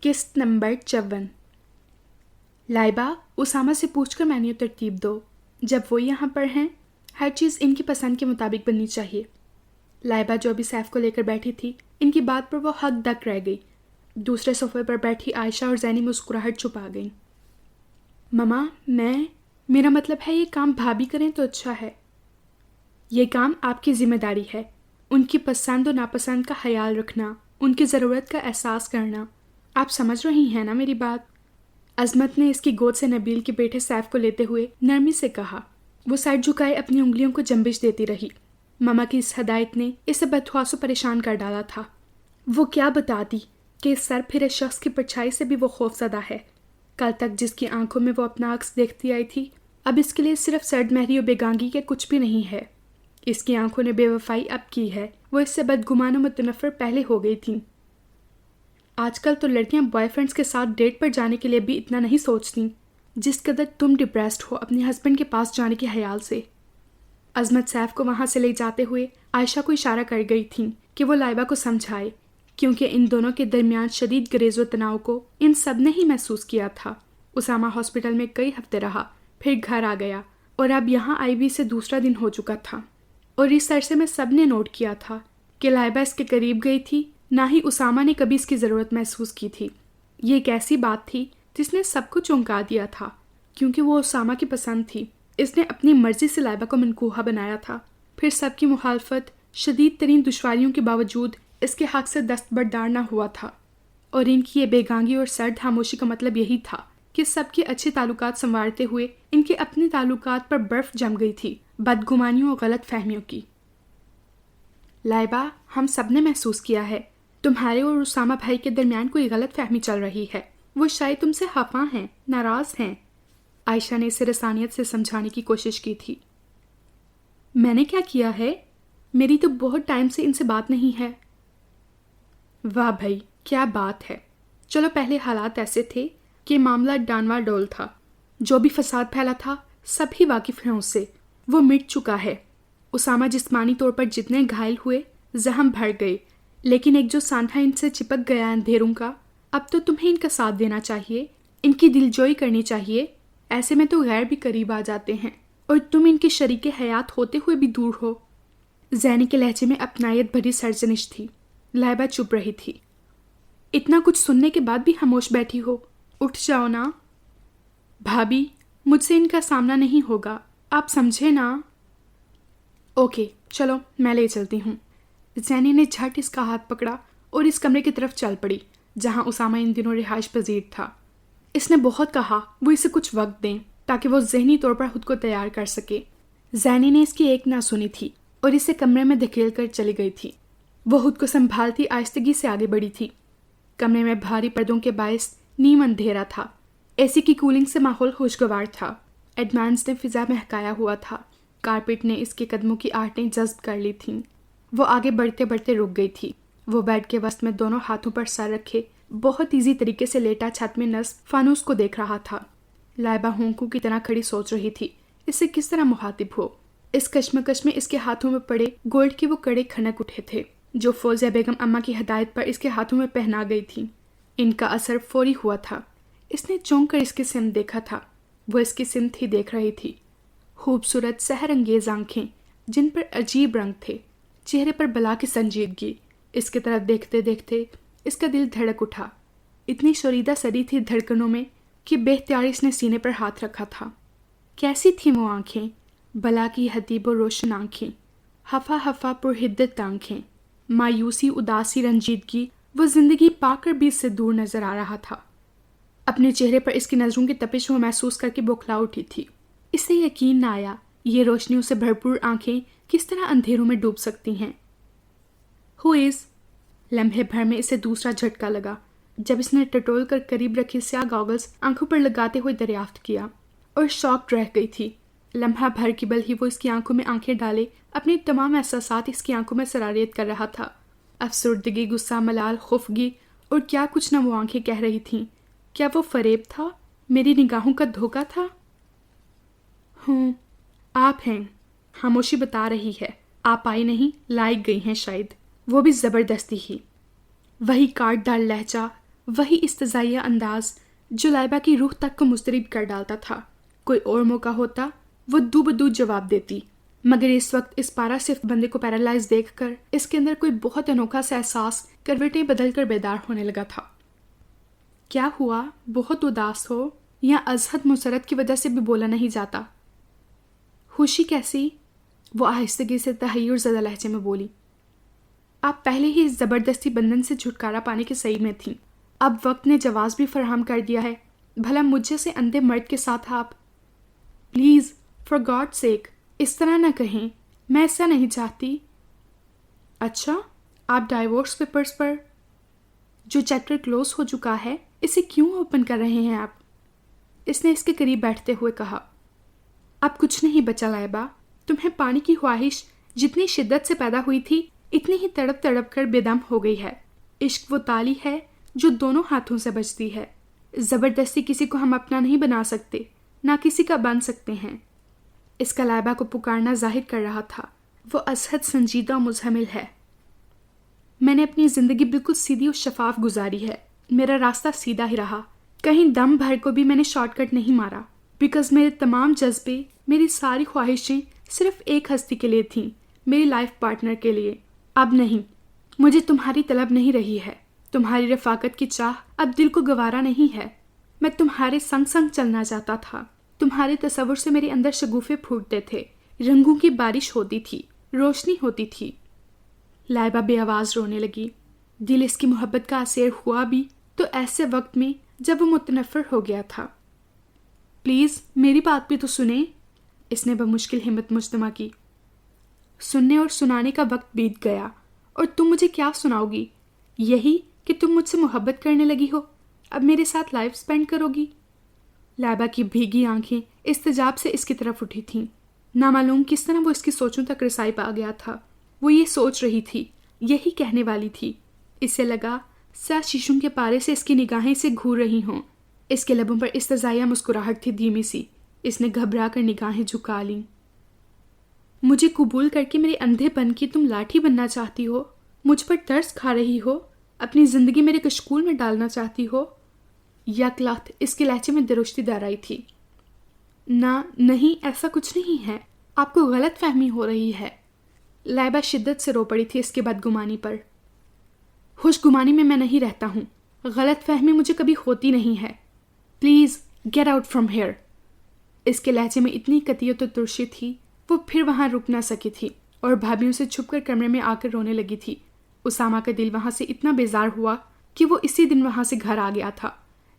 قسط نمبر 54۔ لائبہ، اسامہ سے پوچھ کر مینیو ترتیب دو۔ جب وہ یہاں پر ہیں، ہر چیز ان کی پسند کے مطابق بننی چاہیے۔ لائبہ جو بھی سیف کو لے کر بیٹھی تھی، ان کی بات پر وہ حق دک رہ گئی۔ دوسرے صوفے پر بیٹھی عائشہ اور زینی مسکراہٹ چھپا گئیں۔ مما، میرا مطلب ہے یہ کام بھابھی کریں تو اچھا ہے۔ یہ کام آپ کی ذمہ داری ہے۔ ان کی پسند و ناپسند کا خیال رکھنا، ان کی ضرورت کا احساس کرنا۔ آپ سمجھ رہی ہیں نا میری بات؟ عظمت نے اس کی گود سے نبیل کے بیٹے سیف کو لیتے ہوئے نرمی سے کہا۔ وہ سر جھکائے اپنی انگلیوں کو جنبش دیتی رہی۔ مما کی اس ہدایت نے اسے بدحواس و پریشان کر ڈالا تھا۔ وہ کیا بتاتی کہ اس سر پھرے شخص کی پرچھائی سے بھی وہ خوفزدہ ہے۔ کل تک جس کی آنکھوں میں وہ اپنا عکس دیکھتی آئی تھی، اب اس کے لیے صرف سرد مہری و بیگانگی کے کچھ بھی نہیں ہے۔ اس کی آنکھوں نے بے وفائی اب کی ہے، وہ اس سے بدگمان و متنفر پہلے ہو گئی تھیں۔ آج کل تو لڑکیاں بوائے فرینڈز کے ساتھ ڈیٹ پر جانے کے لیے بھی اتنا نہیں سوچتی جس قدر تم ڈپریسڈ ہو اپنے ہسبینڈ کے پاس جانے کے خیال سے۔ عظمت سیف کو وہاں سے لے جاتے ہوئے عائشہ کو اشارہ کر گئی تھیں کہ وہ لائبہ کو سمجھائے، کیونکہ ان دونوں کے درمیان شدید گریز و تناؤ کو ان سب نے ہی محسوس کیا تھا۔ اسامہ ہاسپٹل میں کئی ہفتے رہا، پھر گھر آ گیا، اور اب یہاں آئی بھی سے دوسرا دن ہو چکا تھا، اور اس عرصے میں سب نے نوٹ کیا تھا کہ لائبہ اس کے قریب گئی تھی، نہ ہی اسامہ نے کبھی اس کی ضرورت محسوس کی تھی۔ یہ ایک ایسی بات تھی جس نے سب کو چونکا دیا تھا، کیونکہ وہ اسامہ کی پسند تھی۔ اس نے اپنی مرضی سے لائبہ کو منکوحہ بنایا تھا، پھر سب کی مخالفت، شدید ترین دشواریوں کے باوجود اس کے حق سے دستبردار نہ ہوا تھا۔ اور ان کی یہ بیگانگی اور سرد خاموشی کا مطلب یہی تھا کہ سب کے اچھے تعلقات سنوارتے ہوئے ان کے اپنے تعلقات پر برف جم گئی تھی، بدگمانیوں اور غلط فہمیوں کی۔ لائبہ، ہم سب نے محسوس کیا ہے تمہارے اور اسامہ بھائی کے درمیان کوئی غلط فہمی چل رہی ہے۔ وہ شاید تم سے خفا ہیں، ناراض ہیں۔ عائشہ نے اسے رسانیت سے سمجھانے کی کوشش کی تھی۔ میں نے کیا کیا ہے؟ میری تو بہت ٹائم سے ان سے بات نہیں ہے۔ واہ بھائی، کیا بات ہے۔ چلو، پہلے حالات ایسے تھے کہ معاملہ ڈانوا ڈول تھا، جو بھی فساد پھیلا تھا سب ہی واقف ہیں اس سے، وہ مٹ چکا ہے۔ اسامہ جسمانی طور پر جتنے گھائل ہوئے، زخم بھر گئے، لیکن ایک جو سانحہ ان سے چپک گیا اندھیروں کا، اب تو تمہیں ان کا ساتھ دینا چاہیے، ان کی دلجوئی کرنی چاہیے۔ ایسے میں تو غیر بھی قریب آ جاتے ہیں، اور تم ان کے شریک حیات ہوتے ہوئے بھی دور ہو۔ زینی کے لہجے میں اپنائیت بھری سرزنش تھی۔ لائبہ چپ رہی تھی۔ اتنا کچھ سننے کے بعد بھی خاموش بیٹھی ہو، اٹھ جاؤ نا۔ بھابھی، مجھ سے ان کا سامنا نہیں ہوگا، آپ سمجھے نا۔ اوکے، چلو میں لے چلتی ہوں۔ زینی نے جھٹ اس کا ہاتھ پکڑا اور اس کمرے کی طرف چل پڑی جہاں اسامہ ان دنوں رہائش پذیر تھا۔ اس نے بہت کہا وہ اسے کچھ وقت دیں تاکہ وہ ذہنی طور پر خود کو تیار کر سکے۔ زینی نے اس کی ایک نہ سنی تھی اور اسے کمرے میں دھکیل کر چلی گئی تھی۔ وہ خود کو سنبھالتی آہستگی سے آگے بڑھی تھی۔ کمرے میں بھاری پردوں کے باعث نیم اندھیرا تھا۔ اے سی کی کولنگ سے ماحول خوشگوار تھا۔ ایڈوانس نے فضا مہکایا ہوا تھا۔ کارپیٹ نے اس کے قدموں کی آہٹیں جذب کر لی تھیں۔ وہ آگے بڑھتے بڑھتے رک گئی تھی۔ وہ بیڈ کے وسط میں دونوں ہاتھوں پر سر رکھے بہت ایزی طریقے سے لیٹا چھت میں نصب فانوس کو دیکھ رہا تھا۔ لائبہ ہونکوں کی طرح کھڑی سوچ رہی تھی اس سے کس طرح مخاطب ہو۔ اس کشمکش میں اس کے ہاتھوں میں پڑے گولڈ کے وہ کڑے کھنک اٹھے تھے جو فوزیہ بیگم اماں کی ہدایت پر اس کے ہاتھوں میں پہنا گئی تھی۔ ان کا اثر فوری ہوا تھا۔ اس نے چونک کر اس کی سمت دیکھا تھا۔ وہ اس کی سمت ہی دیکھ رہی تھی۔ خوبصورت سحر انگیز آنکھیں جن پر عجیب رنگ تھے، چہرے پر بلا کی سنجیدگی۔ اس کی طرف دیکھتے دیکھتے اس کا دل دھڑک اٹھا۔ اتنی شوریدہ سری تھی دھڑکنوں میں کہ بے اختیاری اس نے سینے پر ہاتھ رکھا تھا۔ کیسی تھیں وہ آنکھیں؟ بلا کی حدیب و روشن آنکھیں، ہفا ہفا پرحدت آنکھیں، مایوسی، اداسی، رنجیدگی۔ وہ زندگی پا کر بھی اس سے دور نظر آ رہا تھا۔ اپنے چہرے پر اس کی نظروں کی تپش وہ محسوس کر کے بوکھلا اٹھی تھی۔ اسے یقین نہ آیا یہ روشنیوں سے بھرپور آنکھیں کس طرح اندھیروں میں ڈوب سکتی ہیں۔ ہو از؟ لمحے بھر میں اسے دوسرا جھٹکا لگا جب اس نے ٹٹول کر قریب رکھے سیاہ گاگلز آنکھوں پر لگاتے ہوئے دریافت کیا، اور شاک رہ گئی تھی۔ لمحہ بھر کی بل ہی وہ اس کی آنکھوں میں آنکھیں ڈالے اپنے تمام احساسات اس کی آنکھوں میں سراریت کر رہا تھا۔ افسردگی، غصہ، ملال، خفگی اور کیا کچھ نہ وہ آنکھیں کہہ رہی تھیں۔ کیا وہ فریب تھا؟ میری نگاہوں کا دھوکہ تھا؟ ہوں، آپ ہیں۔ خاموشی بتا رہی ہے آپ آئی نہیں، لائی گئی ہیں شاید، وہ بھی زبردستی ہی۔ وہی کاٹ ڈال لہجہ، وہی استضاعیہ انداز جو لائبہ کی روح تک کو مضطرب کر ڈالتا تھا۔ کوئی اور موقع ہوتا وہ دو بدو جواب دیتی، مگر اس وقت اس پارا صرف بندے کو پیرالائز دیکھ کر اس کے اندر کوئی بہت انوکھا سا احساس کروٹیں بدل کر بیدار ہونے لگا تھا۔ کیا ہوا؟ بہت اداس ہو؟ یا ازحد مسرت کی وجہ سے بھی بولا نہیں جاتا؟ خوشی کیسی؟ وہ آہستگی سے تحیر زدہ لہجے میں بولی۔ آپ پہلے ہی اس زبردستی بندھن سے چھٹکارا پانے کے صحیح میں تھیں، اب وقت نے جواز بھی فراہم کر دیا ہے، بھلا مجھ جیسے اندھے مرد کے ساتھ آپ؟ پلیز فار گاڈ سیک اس طرح نہ کہیں، میں ایسا نہیں چاہتی۔ اچھا، آپ ڈائیورس پیپرز پر جو چیپٹر کلوز ہو چکا ہے اسے کیوں اوپن کر رہے ہیں آپ؟ اس نے اس کے قریب بیٹھتے ہوئے کہا۔ اب کچھ نہیں بچا لائبہ، تمہیں پانی کی خواہش جتنی شدت سے پیدا ہوئی تھی اتنی ہی تڑپ تڑپ کر بے دم ہو گئی ہے۔ عشق وہ تالی ہے جو دونوں ہاتھوں سے بجتی ہے، زبردستی کسی کو ہم اپنا نہیں بنا سکتے، نہ کسی کا بن سکتے ہیں۔ اس کا لائبہ کو پکارنا ظاہر کر رہا تھا، وہ ازحد سنجیدہ و مزحمل ہے۔ میں نے اپنی زندگی بالکل سیدھی اور شفاف گزاری ہے، میرا راستہ سیدھا ہی رہا، کہیں دم بھر کو بھی میں نے شارٹ کٹ نہیں مارا، بیکاز میرے تمام جذبے، میری ساری خواہشیں صرف ایک ہستی کے لیے تھیں، میری لائف پارٹنر کے لیے۔ اب نہیں، مجھے تمہاری طلب نہیں رہی ہے، تمہاری رفاقت کی چاہ اب دل کو گوارا نہیں ہے، میں تمہارے سنگ سنگ چلنا چاہتا تھا، تمہارے تصور سے میرے اندر شگوفے پھوٹتے تھے، رنگوں کی بارش ہوتی تھی، روشنی ہوتی تھی۔ لائبہ بے آواز رونے لگی۔ دل اس کی محبت کا اسیر ہوا بھی تو ایسے وقت میں جب وہ متنفر ہو گیا تھا۔ پلیز میری بات بھی تو سنیں، اس نے بمشکل ہمت مجتمع کی۔ سننے اور سنانے کا وقت بیت گیا، اور تم مجھے کیا سناؤ گی؟ یہی کہ تم مجھ سے محبت کرنے لگی ہو، اب میرے ساتھ لائف سپینڈ کرو گی؟ لائبہ کی بھیگی آنکھیں استجاب سے اس کی طرف اٹھی تھیں۔ نامعلوم کس طرح وہ اس کی سوچوں تک رسائی پا گیا تھا۔ وہ یہ سوچ رہی تھی، یہی کہنے والی تھی۔ اسے لگا سیاہ شیشوں کے پارے سے اس کی نگاہیں سے گھور رہی ہوں۔ اس کے لبوں پر استضاعیہ مسکراہٹ تھی دھیمی سی۔ اس نے گھبرا کر نگاہیں جھکا لیں۔ مجھے قبول کر کے میرے اندھے پن کی تم لاٹھی بننا چاہتی ہو؟ مجھ پر ترس کھا رہی ہو؟ اپنی زندگی میرے کشکول میں ڈالنا چاہتی ہو؟ یک لخت اس کے لہجے میں درشتی دار آئی تھی۔ نہ، نہیں، ایسا کچھ نہیں ہے، آپ کو غلط فہمی ہو رہی ہے۔ لائبہ شدت سے رو پڑی تھی اس کے بدگمانی پر۔ خوش گمانی میں نہیں رہتا ہوں، غلط فہمی مجھے کبھی ہوتی نہیں ہے، please get out from here. اس کے لہجے میں اتنی قطعیت و ترشی تھی، وہ پھر وہاں رک نہ سکی تھی اور بھابھیوں سے چھپ کر کمرے میں آ کر رونے لگی تھی۔ اسامہ کا دل وہاں سے اتنا بیزار ہوا کہ وہ اسی دن وہاں سے گھر آ گیا تھا۔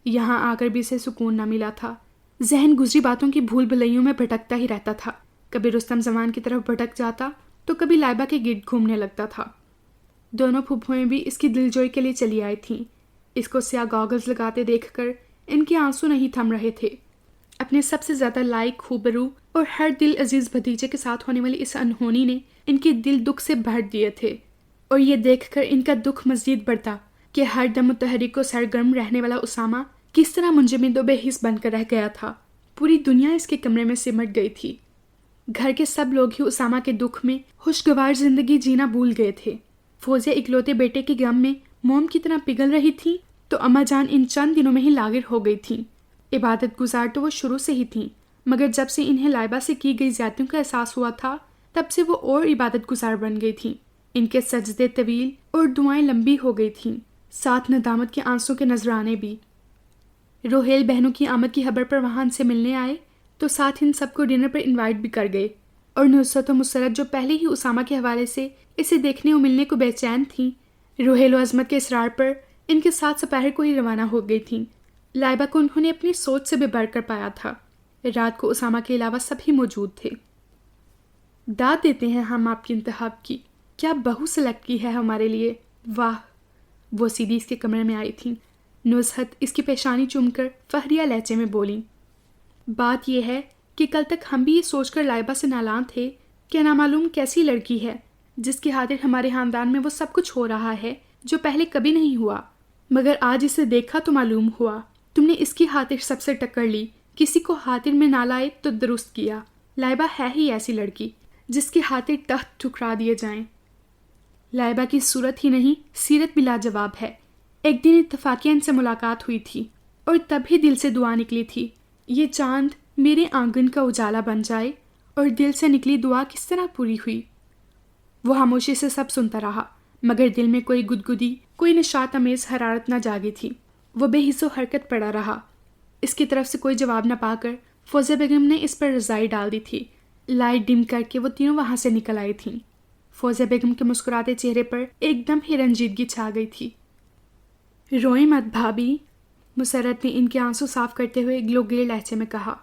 یہاں آ کر بھی اسے سکون نہ ملا تھا۔ ذہن گزری باتوں کی بھول بھلائیوں میں بھٹکتا ہی رہتا تھا، کبھی رستم زمان کی طرف بھٹک جاتا تو کبھی لائبہ کے گرد گھومنے لگتا تھا۔ دونوں پھپھوئیں بھی اس کی دلجوئی کے لیے چلی آئی تھیں۔ اس کو سیاہ گاگلز لگاتے دیکھ کر ان کے آنسو نہیں تھم رہے تھے۔ اپنے سب سے زیادہ لائق، خوبرو اور ہر دل عزیز بھتیجے کے ساتھ ہونے والی اس انہونی نے ان کے دل دکھ سے بھر دیے تھے، اور یہ دیکھ کر ان کا دکھ مزید بڑھتا کہ ہر دم متحرک و سرگرم رہنے والا اسامہ کس طرح منجمد و بے حس بن کر رہ گیا تھا۔ پوری دنیا اس کے کمرے میں سمٹ گئی تھی۔ گھر کے سب لوگ ہی اسامہ کے دکھ میں خوشگوار زندگی جینا بھول گئے تھے۔ فوزیہ اکلوتے بیٹے کے غم میں موم کی طرح پگھل رہی تھی تو اماں جان ان چند دنوں میں ہی لاغر ہو گئی تھیں۔ عبادت گزار تو وہ شروع سے ہی تھیں، مگر جب سے انہیں لائبہ سے کی گئی زیادتیوں کا احساس ہوا تھا تب سے وہ اور عبادت گزار بن گئی تھیں۔ ان کے سجدے طویل اور دعائیں لمبی ہو گئی تھیں، ساتھ ندامت کے آنسوں کے نذرانے بھی۔ روہیل بہنوں کی آمد کی خبر پر وہاں ان سے ملنے آئے تو ساتھ ان سب کو ڈنر پر انوائٹ بھی کر گئے، اور نصرت و مسرت جو پہلے ہی اسامہ کے حوالے سے اسے دیکھنے اور ملنے کو بے چین تھیں، روہیل و عظمت کے اصرار پر ان کے ساتھ سپہر کو ہی روانہ ہو گئی تھیں۔ لائبہ کو انہوں نے اپنی سوچ سے بھی بڑھ کر پایا تھا۔ رات کو اسامہ کے علاوہ سبھی موجود تھے۔ داد دیتے ہیں ہم آپ کی انتخاب کی، کیا بہو سلیکٹ کی ہے ہمارے لیے، واہ۔ وہ سیدھی اس کے کمرے میں آئی تھیں۔ نزہت اس کی پیشانی چوم کر فہریہ لہجے میں بولیں، بات یہ ہے کہ کل تک ہم بھی یہ سوچ کر لائبہ سے نالان تھے کہ نامعلوم کیسی لڑکی ہے جس کی خاطر ہمارے خاندان میں وہ سب کچھ ہو رہا ہے جو پہلے کبھی نہیں ہوا، مگر آج اسے دیکھا تو معلوم ہوا تم نے اس کی خاطر سب سے ٹکر لی، کسی کو خاطر میں نہ لائے تو درست کیا۔ لائبہ ہے ہی ایسی لڑکی جس کی خاطر تخت ٹھکرا دیے جائیں۔ لائبہ کی صورت ہی نہیں سیرت بھی لاجواب ہے، ایک دن اتفاقیاً ان سے ملاقات ہوئی تھی اور تب ہی دل سے دعا نکلی تھی، یہ چاند میرے آنگن کا اجالا بن جائے، اور دل سے نکلی دعا کس طرح پوری ہوئی؟ وہ خاموشی سے سب سنتا رہا، مگر دل میں کوئی گدگدی، کوئی نشاط امیز حرارت نہ جاگی تھی۔ وہ بے حس و حرکت پڑا رہا۔ اس کی طرف سے کوئی جواب نہ پا کر فوزیہ بیگم نے اس پر رضائی ڈال دی تھی۔ لائٹ ڈم کر کے وہ تینوں وہاں سے نکل آئی تھیں۔ فوزیہ بیگم کے مسکراتے چہرے پر ایک دم ہی رنجیدگی چھا گئی تھی۔ روئیں مت بھابی، مسرت نے ان کے آنسو صاف کرتے ہوئے گلوگیر لہجے میں کہا۔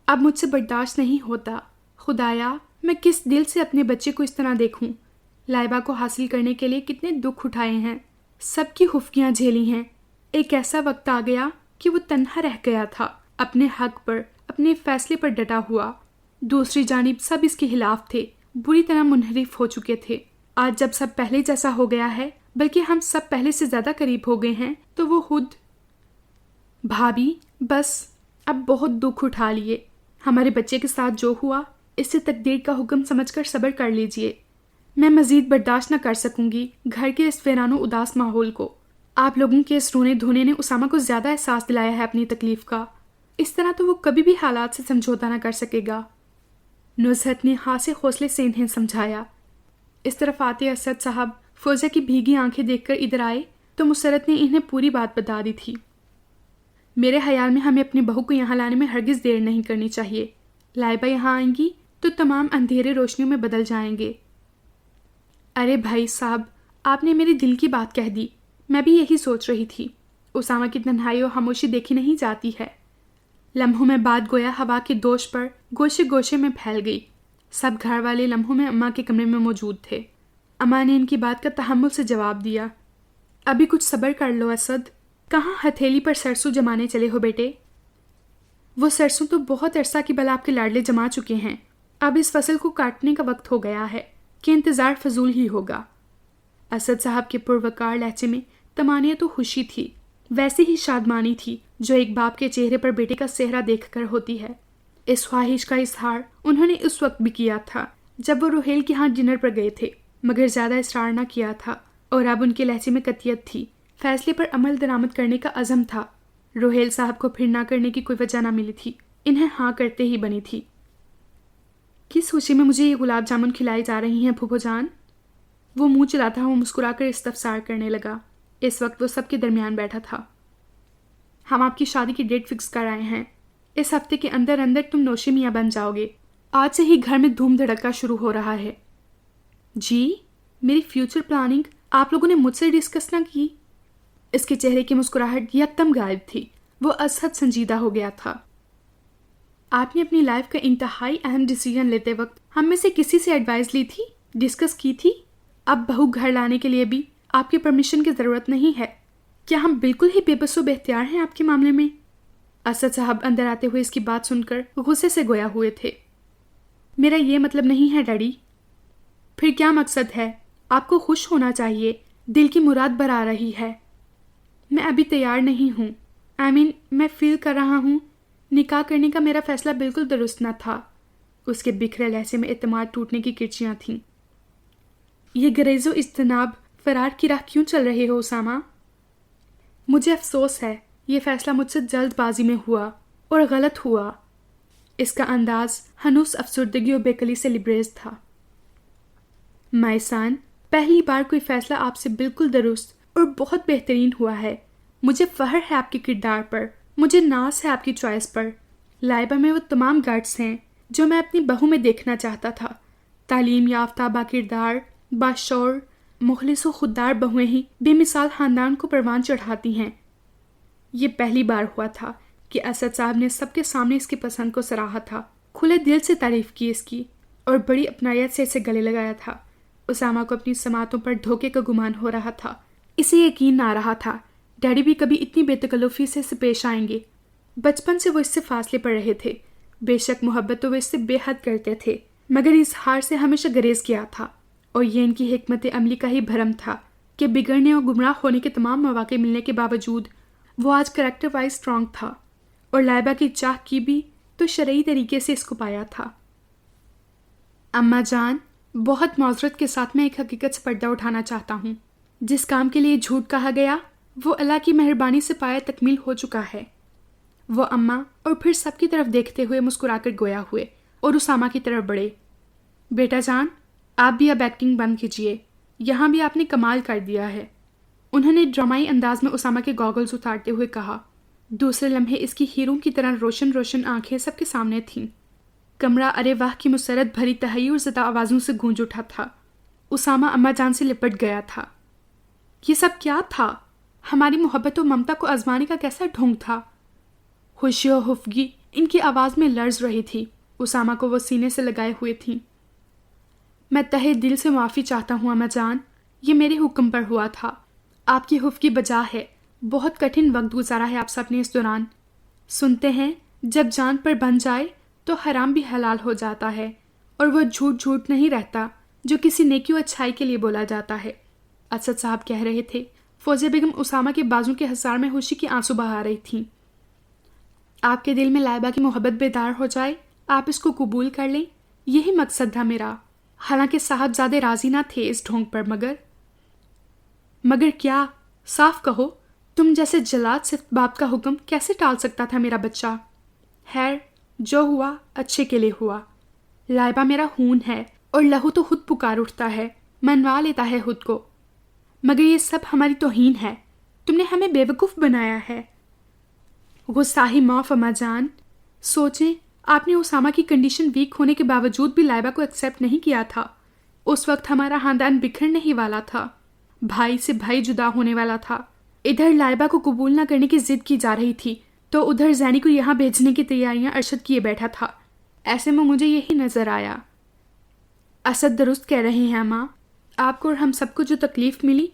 اب مجھ سے برداشت نہیں ہوتا، خدایا میں کس دل سے اپنے بچے کو اس طرح دیکھوں؟ لائبہ کو حاصل کرنے کے لیے کتنے دکھ اٹھائے ہیں، سب کی خفیاں جھیلی ہیں۔ ایک ایسا وقت آ گیا کہ وہ تنہا رہ گیا تھا، اپنے حق پر، اپنے فیصلے پر ڈٹا ہوا۔ دوسری جانب سب اس کے خلاف تھے، بری طرح منحرف ہو چکے تھے۔ آج جب سب پہلے جیسا ہو گیا ہے، بلکہ ہم سب پہلے سے زیادہ قریب ہو گئے ہیں، تو وہ خود… بھابی بس، اب بہت دکھ اٹھا لیے۔ ہمارے بچے کے ساتھ جو ہوا، اسے تقدیر کا حکم سمجھ کر صبر کر لیجئے۔ میں مزید برداشت نہ کر سکوں گی گھر کے اس ویران و اداس ماحول کو۔ آپ لوگوں کے اس رونے دھونے نے اسامہ کو زیادہ احساس دلایا ہے اپنی تکلیف کا۔ اس طرح تو وہ کبھی بھی حالات سے سمجھوتا نہ کر سکے گا۔ نزہت نے خاصے حوصلے سے انہیں سمجھایا۔ اس طرف آتے اسد صاحب فوزیہ کی بھیگی آنکھیں دیکھ کر ادھر آئے تو مسرت نے انہیں پوری بات بتا دی تھی۔ میرے خیال میں ہمیں اپنی بہو کو یہاں لانے میں ہرگز دیر نہیں کرنی چاہیے۔ لائبہ یہاں آئیں گی تو تمام اندھیرے روشنیوں میں بدل جائیں گے۔ ارے بھائی صاحب، آپ نے میرے دل کی بات کہہ دی، میں بھی یہی سوچ رہی تھی۔ اسامہ کی تنہائی و خاموشی دیکھی نہیں جاتی ہے۔ لمحوں میں بات گویا ہوا کے دوش پر گوشے گوشے میں پھیل گئی۔ سب گھر والے لمحوں میں اماں کے کمرے میں موجود تھے۔ اماں نے ان کی بات کا تحمل سے جواب دیا۔ ابھی کچھ صبر کر لو اسد، کہاں ہتھیلی پر سرسوں جمانے چلے ہو بیٹے؟ وہ سرسوں تو بہت عرصہ کی بلا آپ کے لاڈلے جما چکے ہیں، اب اس فصل کو کاٹنے کا وقت ہو گیا ہے کہ انتظار فضول ہی ہوگا۔ اسد صاحب کے پروقار لہجے میں طمانینت و خوشی تھی، ویسی ہی شادمانی تھی جو ایک باپ کے چہرے پر بیٹے کا چہرہ دیکھ کر ہوتی ہے۔ اس خواہش کا اظہار انہوں نے اس وقت بھی کیا تھا جب وہ روہیل کے ہاں ڈنر پر گئے تھے، مگر زیادہ اصرار نہ کیا تھا، اور اب ان کے لہجے میں قطعیت تھی، فیصلے پر عمل درآمد کرنے کا عزم تھا۔ روہیل صاحب کو پھر نہ کرنے کی کوئی وجہ نہ ملی تھی، انہیں ہاں کرتے ہی بنی تھی۔ کس خوشی میں مجھے یہ گلاب جامن کھلائی جا رہی ہیں پھوپھو جان؟ وہ منہ چلاتا ہوا مسکرا کر استفسار کرنے لگا۔ اس وقت وہ سب کے درمیان بیٹھا تھا۔ ہم آپ کی شادی کی ڈیٹ فکس کر آئے ہیں، اس ہفتے کے اندر اندر تم نوشے میاں بن جاؤ گے۔ آج سے ہی گھر میں دھوم دھڑکا شروع ہو رہا ہے۔ جی، میری فیوچر پلاننگ آپ لوگوں نے مجھ سے ڈسکس نہ کی؟ اس کے چہرے کی مسکراہٹ یکدم غائب تھی، وہ ازحد سنجیدہ ہو گیا تھا۔ آپ نے اپنی لائف کا انتہائی اہم ڈیسیژن لیتے وقت ہم میں سے کسی سے ایڈوائز لی تھی، ڈسکس کی تھی؟ اب بہو گھر لانے کے لیے بھی آپ کی پرمیشن کی ضرورت نہیں ہے۔ کیا ہم بالکل ہی بے بس و بے اختیار ہیں آپ کے معاملے میں؟ اسد صاحب اندر آتے ہوئے اس کی بات سن کر غصے سے گویا ہوئے تھے۔ میرا یہ مطلب نہیں ہے ڈیڈی۔ پھر کیا مقصد ہے؟ آپ کو خوش ہونا چاہیے، دل کی مراد برآ رہی ہے۔ میں ابھی تیار نہیں ہوں، میں فیل کر رہا ہوں نکاح کرنے کا میرا فیصلہ بالکل درست نہ تھا۔ اس کے بکھرے لہجے میں اعتماد ٹوٹنے کی کرچیاں تھیں۔ یہ گریز و اجتناب فرار کی راہ کیوں چل رہے ہو اسامہ؟ مجھے افسوس ہے، یہ فیصلہ مجھ سے جلد بازی میں ہوا اور غلط ہوا۔ اس کا انداز ہنوز افسردگی و بےقلی سے لبریز تھا۔ مائسان، پہلی بار کوئی فیصلہ آپ سے بالکل درست اور بہت بہترین ہوا ہے۔ مجھے فخر ہے آپ کے کردار پر، مجھے ناز ہے آپ کی چوائس پر۔ لائبہ میں وہ تمام گٹس ہیں جو میں اپنی بہو میں دیکھنا چاہتا تھا۔ تعلیم یافتہ، با کردار، باشعور، مخلص و خوددار بہویں ہی بے مثال خاندان کو پروان چڑھاتی ہیں۔ یہ پہلی بار ہوا تھا کہ اسد صاحب نے سب کے سامنے اس کی پسند کو سراہا تھا، کھلے دل سے تعریف کی اس کی، اور بڑی اپنائیت سے اسے گلے لگایا تھا۔ اسامہ کو اپنی سماعتوں پر دھوکے کا گمان ہو رہا تھا، اسے یقین نہ آ رہا تھا ڈیڈی بھی کبھی اتنی بے تکلفی سے اسے پیش آئیں گے۔ بچپن سے وہ اس سے فاصلے پر رہے تھے، بے شک محبت تو وہ اس سے بے حد کرتے تھے، مگر اس ہار سے ہمیشہ گریز کیا تھا، اور یہ ان کی حکمت عملی کا ہی بھرم تھا کہ بگڑنے اور گمراہ ہونے کے تمام مواقع ملنے کے باوجود وہ آج کریکٹر وائز اسٹرانگ تھا، اور لائبہ کی چاہ کی بھی تو شرعی طریقے سے اس کو پایا تھا۔ اماں جان، بہت معذرت کے ساتھ میں ایک حقیقت سے پردہ اٹھانا چاہتا ہوں۔ جس کام کے لیے جھوٹ کہا گیا وہ اللہ کی مہربانی سے پایا تکمیل ہو چکا ہے۔ وہ اماں اور پھر سب کی طرف دیکھتے ہوئے مسکرا کر گویا ہوئے اور اسامہ کی طرف بڑھے۔ بیٹا جان، آپ بھی اب ایکٹنگ بند کیجیے، یہاں بھی آپ نے کمال کر دیا ہے۔ انہوں نے ڈرامائی انداز میں اسامہ کے گاگلز اتارتے ہوئے کہا۔ دوسرے لمحے اس کی ہیروں کی طرح روشن روشن آنکھیں سب کے سامنے تھیں۔ کمرہ ارے واہ کی مسرت بھری تحیر زدہ آوازوں سے گونج اٹھا تھا۔ اسامہ اماں جان سے لپٹ گیا تھا۔ یہ سب کیا تھا؟ ہماری محبت و ممتا کو آزمانے کا کیسا ڈھونگ تھا؟ خوشی و خفگی ان کی آواز میں لرز رہی تھی۔ اسامہ کو وہ سینے سے لگائے ہوئے تھیں۔ میں تہہ دل سے معافی چاہتا ہوں اماں جان، یہ میرے حکم پر ہوا تھا۔ آپ کی خفگی بجا ہے، بہت کٹھن وقت گزارا ہے آپ سب نے اس دوران۔ سنتے ہیں جب جان پر بن جائے تو حرام بھی حلال ہو جاتا ہے، اور وہ جھوٹ جھوٹ نہیں رہتا جو کسی نیکی و اچھائی کے لیے بولا جاتا ہے، اسد صاحب کہہ رہے تھے۔ فوزیہ بیگم اسامہ کے بازو کے حصار میں خوشی کی آنسو بہا رہی تھیں۔ آپ کے دل میں لائبہ کی محبت بیدار ہو جائے، آپ اس کو قبول کر لیں، یہی مقصد تھا میرا۔ حالانکہ صاحبزادے راضی نہ تھے اس ڈھونگ پر، مگر کیا؟ صاف کہو، تم جیسے جلاد سے باپ کا حکم کیسے ٹال سکتا تھا میرا بچہ؟ خیر، جو ہوا اچھے کے لیے ہوا۔ لائبہ میرا خون ہے اور لہو تو خود پکار اٹھتا ہے، منوا لیتا ہے خود کو۔ مگر یہ سب ہماری توہین ہے، تم نے ہمیں بے وقوف بنایا ہے۔ غصاہی معاف اماں جان، سوچیں آپ نے اسامہ کی کنڈیشن ویک ہونے کے باوجود بھی لائبہ کو ایکسیپٹ نہیں کیا تھا۔ اس وقت ہمارا خاندان بکھرنے ہی والا تھا، بھائی سے بھائی جدا ہونے والا تھا۔ ادھر لائبہ کو قبول نہ کرنے کی ضد کی جا رہی تھی تو ادھر زینی کو یہاں بھیجنے کی تیاریاں ارشد کیے بیٹھا تھا۔ ایسے میں مجھے یہی نظر آیا۔ اسد درست کہہ رہے ہیں اماں، آپ کو اور ہم سب کو جو تکلیف ملی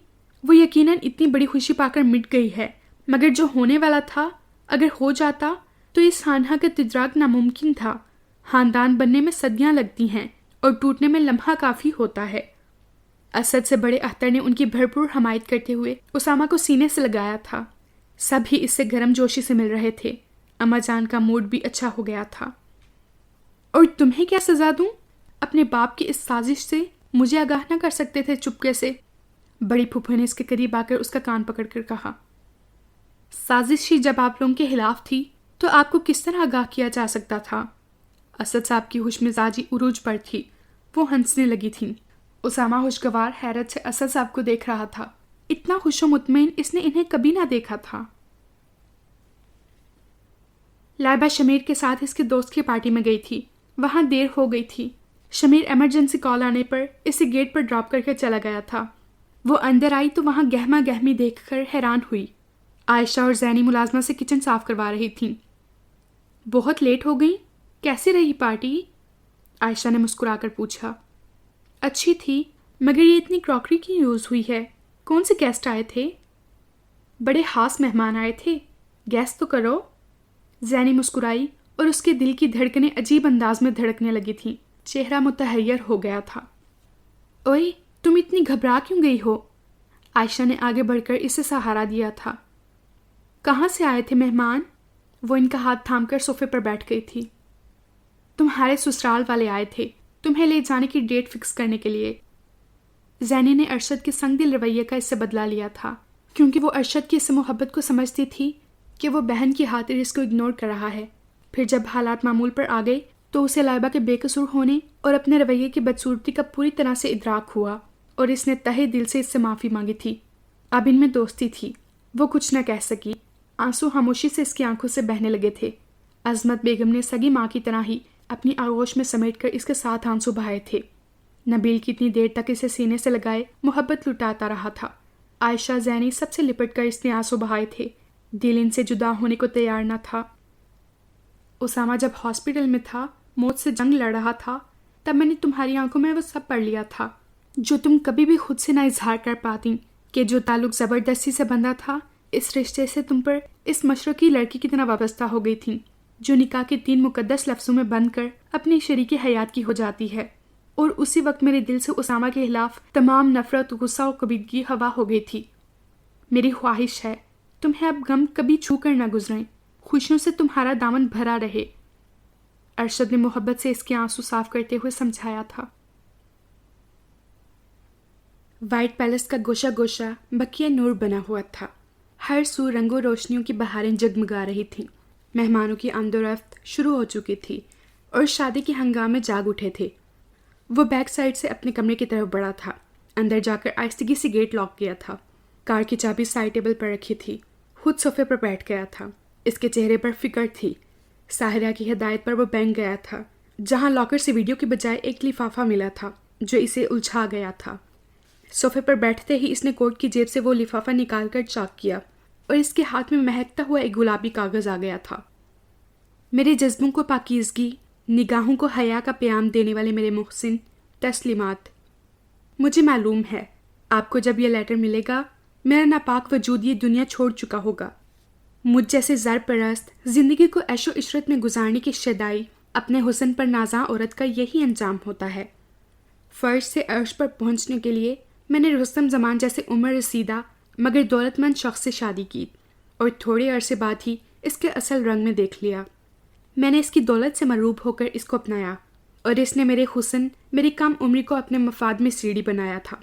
وہ یقیناً اتنی بڑی خوشی پا کر مٹ گئی ہے، مگر جو ہونے والا تھا اگر ہو جاتا تو اس سانحہ کا تدراک ناممکن تھا۔ خاندان بننے میں صدیاں لگتی ہیں اور ٹوٹنے میں لمحہ کافی ہوتا ہے۔ اسد سے بڑے اختر نے ان کی بھرپور حمایت کرتے ہوئے اسامہ کو سینے سے لگایا تھا۔ سب ہی اس سے گرم جوشی سے مل رہے تھے۔ اماں جان کا موڈ بھی اچھا ہو گیا تھا۔ اور تمہیں کیا سزا دوں؟ اپنے باپ کی اس سازش سے مجھے آگاہ نہ کر سکتے تھے چپکے سے؟ بڑی پھوپھو نے اس کے قریب آ کر اس کا کان پکڑ کر کہا۔ سازش ہی جب آپ لوگوں کے خلاف تھی تو آپ کو کس طرح آگاہ کیا جا سکتا تھا؟ اسد صاحب کی خوش مزاجی عروج پر تھی، وہ ہنسنے لگی تھیں۔ اسامہ خوشگوار حیرت سے اسد صاحب کو دیکھ رہا تھا۔ اتنا خوش و مطمئن اس نے انہیں کبھی نہ دیکھا تھا۔ لائبہ شمیر کے ساتھ اس کے دوست کی پارٹی میں گئی تھی، وہاں دیر ہو گئی تھی۔ شمیر ایمرجنسی کال آنے پر اسے گیٹ پر ڈراپ کر کے چلا گیا تھا۔ وہ اندر آئی تو وہاں گہما گہمی دیکھ کر حیران ہوئی۔ عائشہ اور زینی ملازمہ سے کچن صاف کروا رہی تھیں۔ بہت لیٹ ہو گئی، کیسی رہی پارٹی؟ عائشہ نے مسکرا کر پوچھا۔ اچھی تھی، مگر یہ اتنی کراکری کی یوز ہوئی ہے۔ کون سے گیسٹ آئے تھے؟ بڑے خاص مہمان آئے تھے، گیس تو کرو۔ زینی مسکرائی اور اس کے دل کی دھڑکنیں عجیب انداز میں دھڑکنے لگی تھیں، چہرہ متحیر ہو گیا تھا۔ اوئے، تم اتنی گھبرا کیوں گئی ہو؟ عائشہ نے آگے بڑھ کر اسے سہارا دیا تھا۔ کہاں سے آئے تھے مہمان؟ وہ ان کا ہاتھ تھام کر صوفے پر بیٹھ گئی تھی۔ تمہارے سسرال والے آئے تھے، تمہیں لے جانے کی ڈیٹ فکس کرنے کے لیے۔ زینی نے ارشد کے سنگ دل رویے کا اس سے بدلہ لیا تھا، کیونکہ وہ ارشد کی اس سے محبت کو سمجھتی تھی کہ وہ بہن کی خاطر اس کو اگنور کر رہا ہے۔ پھر جب حالات معمول پر آ گئے تو اسے لائبہ کے بے قصور ہونے اور اپنے رویے کی بدصورتی کا پوری طرح سے ادراک ہوا، اور اس نے تہہ دل سے اس سے معافی مانگی تھی۔ اب ان میں دوستی تھی، وہ کچھ نہ کہہ سکی۔ آنسو خاموشی سے اس کی آنکھوں سے بہنے لگے تھے۔ عظمت بیگم نے سگی ماں کی طرح ہی اپنی آغوش میں سمیٹ کر اس کے ساتھ آنسو بہائے تھے۔ نبیل کتنی دیر تک اسے سینے سے لگائے محبت لٹاتا رہا تھا۔ عائشہ، زینی سب سے لپٹ کر اس نے آنسو بہائے تھے۔ دل ان سے جدا ہونے کو تیار نہ تھا۔ اسامہ جب ہاسپٹل میں تھا، موت سے جنگ لڑ رہا تھا، تب میں نے تمہاری آنکھوں میں وہ سب پڑھ لیا تھا جو تم کبھی بھی خود سے نہ اظہار کر پاتی، کہ جو تعلق زبردستی سے بندھا تھا اس رشتے سے تم پر اس مشرقی لڑکی کی طرح وابستہ ہو گئی تھی، جو نکاح کے 3 مقدس لفظوں میں بند کر اپنی شریک حیات کی ہو جاتی ہے۔ اور اسی وقت میرے دل سے اسامہ کے خلاف تمام نفرت، غصہ و کبیدگی ہوا ہو گئی تھی۔ میری خواہش ہے تمہیں اب غم کبھی چھو کر نہ گزریں، خوشیوں سے تمہارا دامن بھرا رہے۔ ارشد نے محبت سے اس کے آنسو صاف کرتے ہوئے سمجھایا تھا۔ وائٹ پیلس کا گوشہ گوشہ بقیہ نور بنا ہوا تھا۔ ہر سو رنگوں روشنیوں کی بہاریں جگمگا رہی تھیں. مہمانوں کی آمد و رفت شروع ہو چکی تھی اور شادی کے ہنگامے جاگ اٹھے تھے. وہ بیک سائڈ سے اپنے کمرے کی طرف بڑھا تھا. اندر جا کر آہستگی سے گیٹ لاک کیا تھا. کار کی چابی سائڈ ٹیبل پر رکھی تھی. خود صوفے پر بیٹھ گیا تھا. اس کے چہرے پر فکر تھی. ساحرہ کی ہدایت پر وہ بینک گیا تھا جہاں لاکر سے ویڈیو کی بجائے ایک لفافہ ملا تھا جو اسے الجھا گیا تھا. صوفے پر بیٹھتے ہی اس نے کوٹ کی جیب سے وہ لفافہ نکال کر چاک کیا اور اس کے ہاتھ میں مہکتا ہوا ایک گلابی کاغذ آ گیا تھا. میرے جذبوں کو پاکیزگی، نگاہوں کو حیا کا پیام دینے والے میرے محسن، تسلیمات. مجھے معلوم ہے آپ کو جب یہ لیٹر ملے گا میرا ناپاک وجود یہ دنیا چھوڑ چکا ہوگا. مجھ جیسے زر پرست زندگی کو عیش و عشرت میں گزارنے کی شیدائی اپنے حسن پر نازاں عورت کا یہی انجام ہوتا ہے. فرش سے عرش پر پہنچنے کے لیے میں نے رستم زمان جیسے عمر رسیدہ مگر دولت مند شخص سے شادی کی اور تھوڑے عرصے بعد ہی اس کے اصل رنگ میں دیکھ لیا. میں نے اس کی دولت سے مروب ہو کر اس کو اپنایا اور اس نے میرے حسن، میری کم عمری کو اپنے مفاد میں سیڑھی بنایا تھا.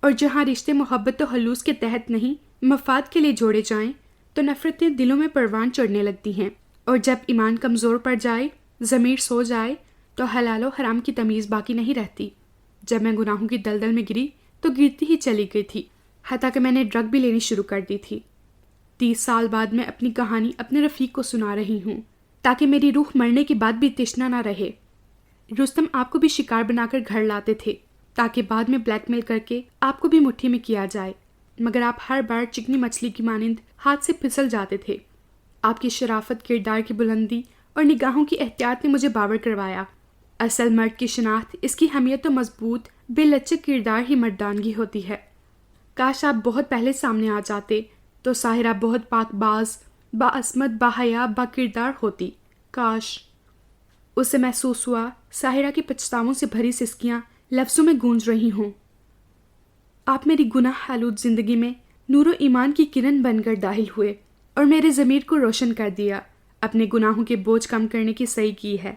اور جہاں رشتے محبت و خلوص کے تحت نہیں مفاد کے لیے جوڑے جائیں تو نفرتیں دلوں میں پروان چڑھنے لگتی ہیں، اور جب ایمان کمزور پڑ جائے، ضمیر سو جائے تو حلال و حرام کی تمیز باقی نہیں رہتی. جب میں گناہوں کی دلدل میں گری تو گرتی ہی چلی گئی تھی، حتیٰ کہ میں نے ڈرگ بھی لینی شروع کر دی تھی. 30 سال بعد میں اپنی کہانی اپنے رفیق کو سنا رہی ہوں تاکہ میری روح مرنے کے بعد بھی تشنا نہ رہے. رستم آپ کو بھی شکار بنا کر گھر لاتے تھے تاکہ بعد میں بلیک میل کر کے آپ کو بھی مٹھی میں کیا جائے، مگر آپ ہر بار چکنی مچھلی کی مانند ہاتھ سے پھسل جاتے تھے. آپ کی شرافت، کردار کی بلندی اور نگاہوں کی احتیاط نے مجھے باور کروایا اصل مرد کی شناخت اس کی حمیت و مضبوط بے لچک کردار ہی مردانگی ہوتی ہے. کاش آپ بہت پہلے سامنے آ جاتے تو ساحرہ بہت پاک باز، باعصمت، باحیا، با کردار ہوتی. کاش. اسے محسوس ہوا ساحرہ کی پچھتاووں سے بھری سسکیاں لفظوں میں گونج رہی ہوں. آپ میری گناہ آلود زندگی میں نور و ایمان کی کرن بن کر داخل ہوئے اور میرے ضمیر کو روشن کر دیا. اپنے گناہوں کے بوجھ کم کرنے کی صحیح کی ہے.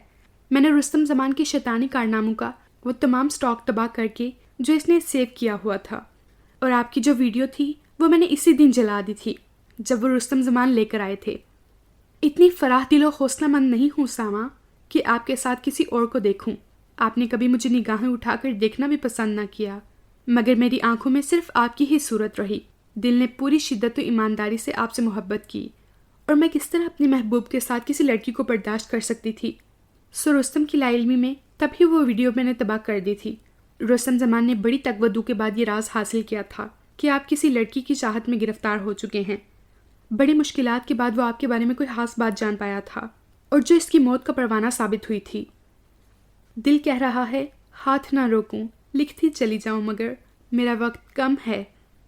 میں نے رستم زمان کے شیطانی کارناموں کا وہ تمام سٹاک تباہ کر کے جو اس نے سیو کیا ہوا تھا، اور آپ کی جو ویڈیو تھی وہ میں نے اسی دن جلا دی تھی جب وہ رستم زمان لے کر آئے تھے. اتنی فراح دل و حوصلہ مند نہیں ہوں ساما کہ آپ کے ساتھ کسی اور کو دیکھوں. آپ نے کبھی مجھے نگاہیں اٹھا کر دیکھنا بھی پسند نہ کیا، مگر میری آنکھوں میں صرف آپ کی ہی صورت رہی. دل نے پوری شدت و ایمانداری سے آپ سے محبت کی، اور میں کس طرح اپنے محبوب کے ساتھ کسی لڑکی کو برداشت کر سکتی تھی. سو رستم کی لا علمی میں تب ہی وہ ویڈیو میں نے تباہ کر دی تھی. رستم زمان نے بڑی تگودو کے بعد یہ راز حاصل کیا تھا کہ آپ کسی لڑکی کی چاہت میں گرفتار ہو چکے ہیں. بڑی مشکلات کے بعد وہ آپ کے بارے میں کوئی خاص بات جان پایا تھا، اور جو اس کی موت کا پروانہ ثابت ہوئی تھی. دل کہہ رہا ہے ہاتھ نہ روکوں، لکھتی چلی جاؤں، مگر میرا وقت کم ہے.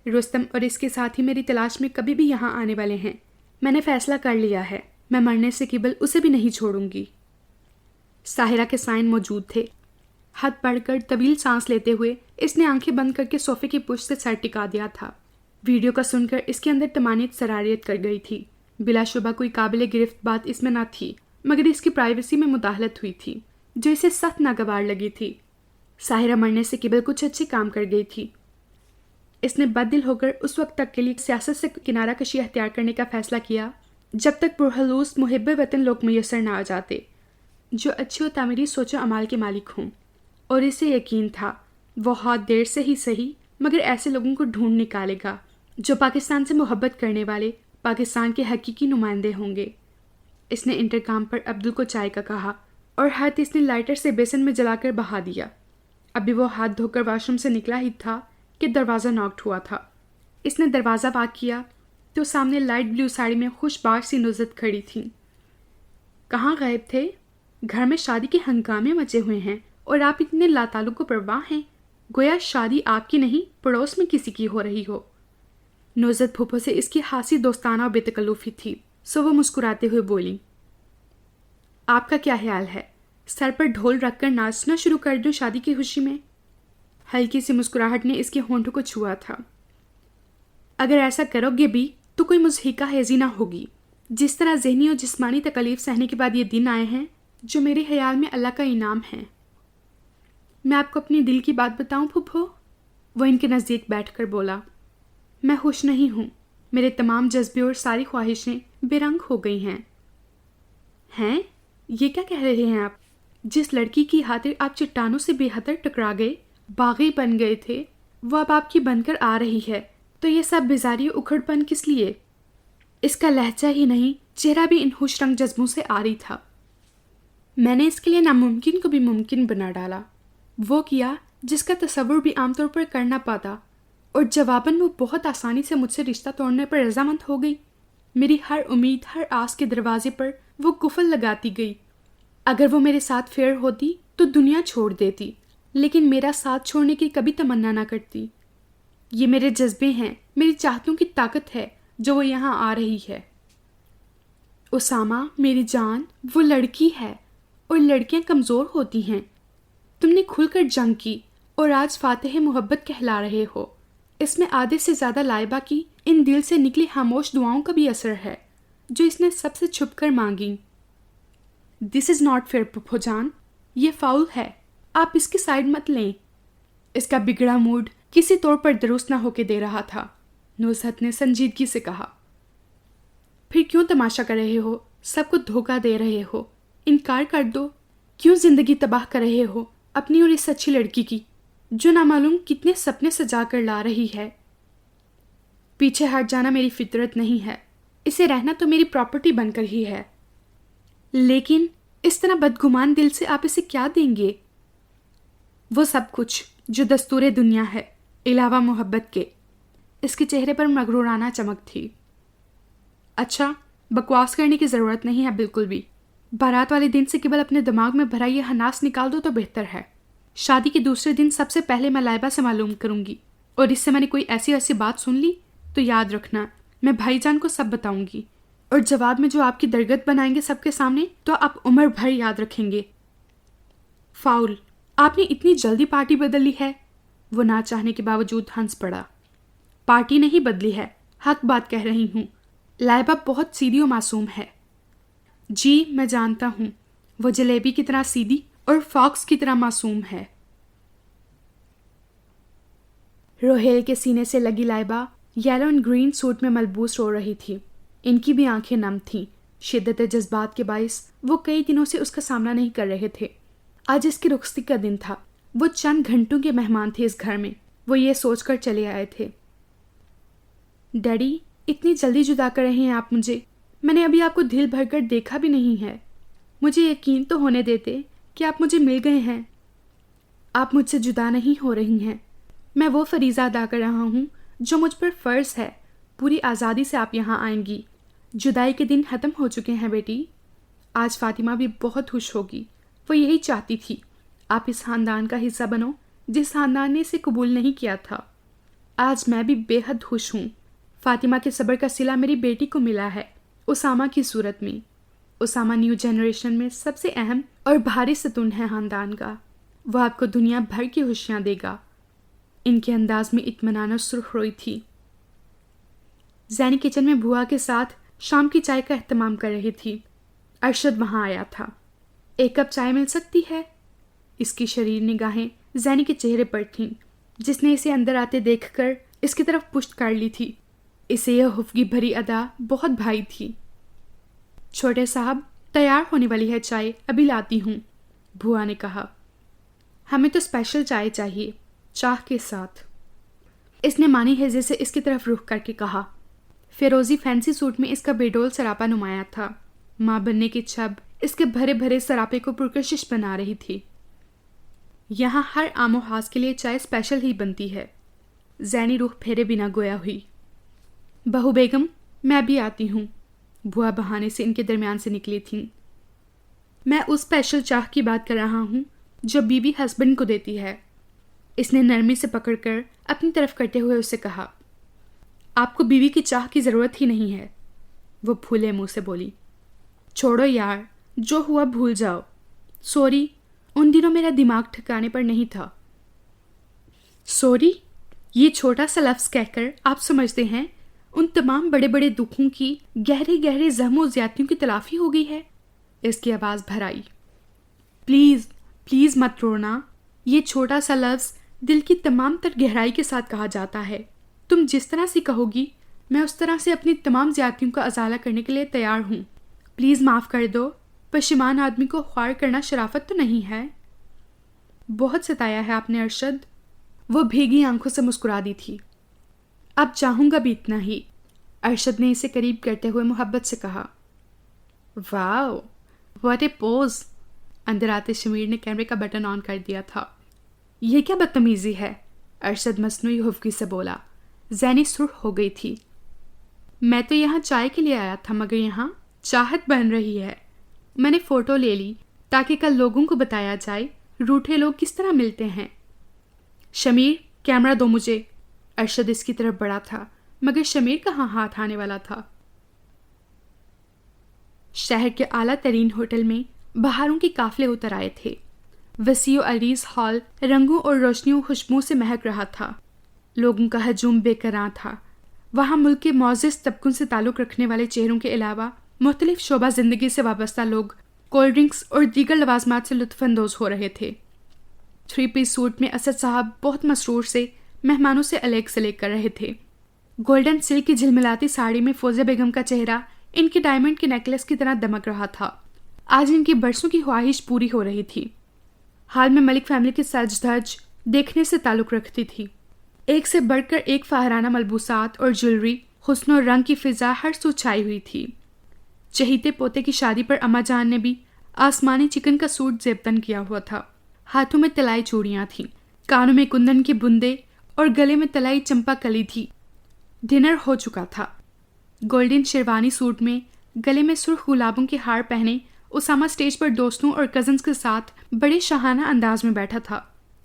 رستم اور اس کے ساتھی میری تلاش میں کبھی بھی یہاں آنے والے ہیں. میں نے فیصلہ کر لیا ہے، میں مرنے سے قبل اسے بھی نہیں چھوڑوں گی. ساحرہ کے سائن موجود تھے. حد پڑھ کر طویل سانس لیتے ہوئے اس نے آنکھیں بند کر کے صوفے کی پشت سے سر ٹکا دیا تھا. ویڈیو کا سن کر اس کے اندر طمانینت سراریت کر گئی تھی. بلا شبہ کوئی قابل گرفت بات اس میں نہ تھی، مگر اس کی پرائیویسی میں مداخلت ہوئی تھی جو اسے سخت ناگوار لگی تھی. ساحرہ مرنے سے قبل کچھ اچھے کام کر گئی تھی. اس نے بد دل ہو کر اس وقت تک کے لیے سیاست سے کنارہ کشی اختیار کرنے کا فیصلہ کیا جب تک پرخلوص محب وطن لوگ میسر نہ آ جاتے جو اچھی و تعمیری سوچ و عمال کے مالک ہوں. اور اسے یقین تھا وہ بہت دیر سے ہی صحیح مگر ایسے لوگوں کو ڈھونڈ نکالے گا جو پاکستان سے محبت کرنے والے پاکستان کے حقیقی نمائندے ہوں گے. اس نے انٹرکام پر عبدل کو چائے کا کہا اور ہاتھ اس نے لائٹر سے بیسن میں جلا کر بہا دیا. ابھی وہ ہاتھ دھو کر واش روم سے نکلا ہی تھا کہ دروازہ ناکڈ ہوا تھا. اس نے دروازہ واک کیا تو سامنے لائٹ بلیو ساڑی میں خوش باش سی نزت کھڑی تھی. کہاں غائب تھے؟ گھر میں شادی کے ہنگامے مچے ہوئے ہیں اور آپ اتنے لاتعلق کو پرواہ ہیں، گویا شادی آپ کی نہیں پڑوس میں کسی کی ہو رہی ہو. نوزت پھوپھو سے اس کی خاصی دوستانہ اور بے تکلفی تھی، سو وہ مسکراتے ہوئے بولی، آپ کا کیا خیال ہے سر پر ڈھول رکھ کر ناچنا شروع کر دوں شادی کی خوشی میں؟ ہلکی سی مسکراہٹ نے اس کے ہونٹوں کو چھوا تھا. اگر ایسا کرو گے بھی تو کوئی مضحکہ ہیزی نہ ہوگی. جس طرح ذہنی اور جسمانی تکلیف سہنے کے بعد یہ دن آئے ہیں جو میرے خیال میں اللہ کا انعام ہے. میں آپ کو اپنی دل کی بات بتاؤں پھوپھو؟ وہ ان کے نزدیک بیٹھ کر بولا. میں خوش نہیں ہوں. میرے تمام جذبے اور ساری خواہشیں بے رنگ ہو گئی ہیں۔ ہیں؟ یہ کیا کہہ رہے ہیں آپ؟ جس لڑکی کی خاطر آپ چٹانوں سے بے حدر ٹکرا گئے، باغی بن گئے تھے، وہ اب آپ کی بن کر آ رہی ہے، تو یہ سب بیزاری و اکھڑ پن کس لیے؟ اس کا لہجہ ہی نہیں، چہرہ بھی ان خوش رنگ جذبوں سے عاری تھا۔ میں نے اس کے لیے ناممکن کو بھی ممکن بنا ڈالا، وہ کیا جس کا تصور بھی عام طور پر کرنا پاتا، اور جواباً وہ بہت آسانی سے مجھ سے رشتہ توڑنے پر رضامند ہو گئی۔ میری ہر امید، ہر آس کے دروازے پر وہ قفل لگاتی گئی۔ اگر وہ میرے ساتھ فیئر ہوتی تو دنیا چھوڑ دیتی، لیکن میرا ساتھ چھوڑنے کی کبھی تمنا نہ کرتی۔ یہ میرے جذبے ہیں، میری چاہتوں کی طاقت ہے جو وہ یہاں آ رہی ہے۔ اسامہ میری جان، وہ لڑکی ہے، اور لڑکیاں کمزور ہوتی ہیں۔ تم نے کھل کر جنگ کی اور آج فاتح محبت کہلا رہے ہو۔ اس میں آدھے سے زیادہ لائبہ کی ان دل سے نکلی خاموش دعاؤں کا بھی اثر ہے جو اس نے سب سے چھپ کر مانگی۔ دس از ناٹ فیئر پپو جان، یہ فاؤل ہے، آپ اس کی سائیڈ مت لیں۔ اس کا بگڑا موڈ کسی طور پر درست نہ ہو کے دے رہا تھا۔ نزہت نے سنجیدگی سے کہا، پھر کیوں تماشا کر رہے ہو؟ سب کو دھوکہ دے رہے ہو، انکار کر دو۔ کیوں زندگی تباہ کر رہے ہو اپنی اور اس اچھی لڑکی کی جو نامعلوم کتنے سپنے سجا کر لا رہی ہے؟ پیچھے ہٹ جانا میری فطرت نہیں ہے، اسے رہنا تو میری پراپرٹی بن کر ہی ہے۔ لیکن اس طرح بدگمان دل سے آپ اسے کیا دیں گے؟ وہ سب کچھ جو دستور دنیا ہے، علاوہ محبت کے۔ اس کے چہرے پر مغرورانہ چمک تھی۔ اچھا، بکواس کرنے کی ضرورت نہیں ہے بالکل بھی۔ بارات والے دن سے قبل اپنے دماغ میں بھرا یہ ہناس نکال دو تو بہتر ہے۔ شادی کے دوسرے دن سب سے پہلے میں لائبہ سے معلوم کروں گی، اور اس سے میں نے کوئی ایسی بات سن لی تو یاد رکھنا میں بھائی جان کو سب بتاؤں گی، اور جواب میں جو آپ کی درگت بنائیں گے سب کے سامنے تو آپ عمر بھر یاد رکھیں گے۔ فاؤل، آپ نے اتنی جلدی پارٹی بدل لی ہے؟ وہ نہ چاہنے کے باوجود ہنس پڑا۔ پارٹی نہیں بدلی ہے، حق بات کہہ رہی ہوں۔ لائبہ بہت سیدھی و معصوم ہے۔ جی میں جانتا ہوں، وہ جلیبی کی طرح سیدھی اور فاکس کی طرح معصوم ہے۔ روہیل کے سینے سے لگی Laiba yellow and green suit میں ملبوس رو رہی تھی۔ ان کی بھی آنکھیں نم تھیں۔ شدت جذبات کے باعث وہ کئی دنوں سے اس کا سامنا نہیں کر رہے تھے۔ آج اس کی رخصتی کا دن تھا۔ وہ چند گھنٹوں کے مہمان تھے اس گھر میں۔ وہ یہ سوچ کر چلے آئے تھے، ڈیڈی اتنی جلدی جدا کر رہے ہیں آپ مجھے؟ میں نے ابھی آپ کو دل بھر کر دیکھا بھی نہیں ہے۔ مجھے یقین تو ہونے دیتے کہ آپ مجھے مل گئے ہیں۔ آپ مجھ سے جدا نہیں ہو رہی ہیں۔ میں وہ فریضہ ادا کر رہا ہوں جو مجھ پر فرض ہے۔ پوری آزادی سے آپ یہاں آئیں گی۔ جدائی کے دن ختم ہو چکے ہیں بیٹی۔ آج فاطمہ بھی بہت خوش ہوگی۔ وہ یہی چاہتی تھی، آپ اس خاندان کا حصہ بنو جس خاندان نے اسے قبول نہیں کیا تھا۔ آج میں بھی بے حد خوش ہوں۔ فاطمہ کے صبر کا صلہ میری بیٹی کو ملا ہے، اسامہ کی صورت میں۔ اسامہ نیو جنریشن میں سب سے اہم اور بھاری ستون ہے خاندان کا۔ وہ آپ کو دنیا بھر کی خوشیاں دے گا۔ ان کے انداز میں اطمینان اور سرخ روئی تھی۔ زینی کچن میں بھوا کے ساتھ شام کی چائے کا اہتمام کر رہی تھی۔ ارشد وہاں آیا تھا۔ ایک کپ چائے مل سکتی ہے؟ اس کی شریر نگاہیں زینی کے چہرے پر تھیں، جس نے اسے اندر آتے دیکھ کر اس کی طرف پشت کر لی تھی۔ اسے یہ خفگی بھری ادا بہت بھائی تھی۔ چھوٹے صاحب، تیار ہونے والی ہے چائے، ابھی لاتی ہوں، بھوا نے کہا۔ ہمیں تو اسپیشل چائے چاہیے، چاہ کے ساتھ، اس نے مانی ہیزے سے اس کی طرف رخ کر کے کہا۔ فیروزی فینسی سوٹ میں اس کا بیڈول سراپا نمایاں تھا۔ ماں بننے کی چھب اس کے بھرے بھرے سراپے کو پرکشش بنا رہی تھی۔ یہاں ہر آم و خاص کے لیے چائے اسپیشل ہی بنتی ہے۔ زینی رخ پھیرے بنا گویا ہوئی۔ بہو بیگم، میں بھی آتی ہوں، بھوا بہانے سے ان کے درمیان سے نکلی تھیں۔ میں اس اسپیشل چاہ کی بات کر رہا ہوں جو بیوی ہسبینڈ کو دیتی ہے، اس نے نرمی سے پکڑ کر اپنی طرف کرتے ہوئے اسے کہا۔ آپ کو بیوی کی چاہ کی ضرورت ہی نہیں ہے، وہ پھولے منہ سے بولی۔ چھوڑو یار، جو ہوا بھول جاؤ۔ سوری، ان دنوں میرا دماغ ٹھکانے پر نہیں تھا۔ سوری، یہ چھوٹا سا لفظ کہہ کر آپ سمجھتے ہیں ان تمام بڑے بڑے دکھوں کی، گہرے گہرے زخم و زیادتیوں کی تلافی ہو گئی ہے؟ اس کی آواز بھر آئی۔ پلیز پلیز مت رونا، یہ چھوٹا سا لفظ دل کی تمام تر گہرائی کے ساتھ کہا جاتا ہے۔ تم جس طرح سے کہو گی میں اس طرح سے اپنی تمام زیادتیوں کا ازالہ کرنے کے لیے تیار ہوں. پلیز معاف کر دو. پشیمان آدمی کو خوار کرنا شرافت تو نہیں ہے. بہت ستایا ہے آپ نے ارشد. وہ بھیگی آنکھوں سے مسکرا دی تھی. اب چاہوں گا بھی اتنا ہی. ارشد نے اسے قریب کرتے ہوئے محبت سے کہا. واو واٹ اے پوز. اندر آتے شمیر نے کیمرے کا بٹن آن کر دیا تھا. یہ کیا بدتمیزی ہے؟ ارشد مصنوعی حفظی سے بولا. زینی سرخ ہو گئی تھی. میں تو یہاں چائے کے لیے آیا تھا مگر یہاں چاہت بن رہی ہے. میں نے فوٹو لے لی تاکہ کل لوگوں کو بتایا جائے روٹھے لوگ کس طرح ملتے ہیں. شمیر کیمرہ دو مجھے. ارشد اس کی طرف بڑھا تھا مگر شمیر کہاں ہاتھ آنے والا تھا. شہر کے اعلیٰ ترین ہوٹل میں بہاروں کے قافلے اتر آئے تھے. وسیع و عریض ہال رنگوں اور روشنیوں و خوشبو سے مہک رہا تھا. لوگوں کا ہجوم بے کراں تھا. وہاں ملک کے معزز طبقوں سے تعلق رکھنے والے چہروں کے علاوہ مختلف شعبہ زندگی سے وابستہ لوگ کولڈ ڈرنکس اور دیگر لوازمات سے لطف اندوز ہو رہے تھے. 3 پیس سوٹ میں اسد صاحب بہت مسرور سے مہمانوں سے الیگ سلیگ کر رہے تھے. گولڈن سلک کی جھلملاتی ساڑی میں فوزیہ بیگم کا چہرہ ان کے ڈائمنڈ کے نیکلس کی طرح دمک رہا تھا. آج ان کی برسوں کی خواہش پوری ہو رہی تھی. حال میں ملک فیملی کی سج دھج دیکھنے سے تعلق رکھتی تھی. ایک سے بڑھ کر ایک فاہرانہ ملبوسات اور جویلری، حسن و رنگ کی فضا ہر سو چھائی ہوئی تھی. چہیتے پوتے کی شادی پر اماں جان نے بھی آسمانی چکن کا سوٹ زیبتن کیا ہوا تھا. ہاتھوں میں تلائی چوڑیاں تھیں، کانوں میں کندن کے بندے اور گلے میں تلائی چمپا کلی تھی. ڈنر ہو چکا تھا. گولڈن شیروانی سوٹ میں گلے میں سرخ گلابوں کے ہار پہنے اسامہ سٹیج پر دوستوں اور کزنز کے ساتھ بڑے شاہانہ انداز میں بیٹھا تھا.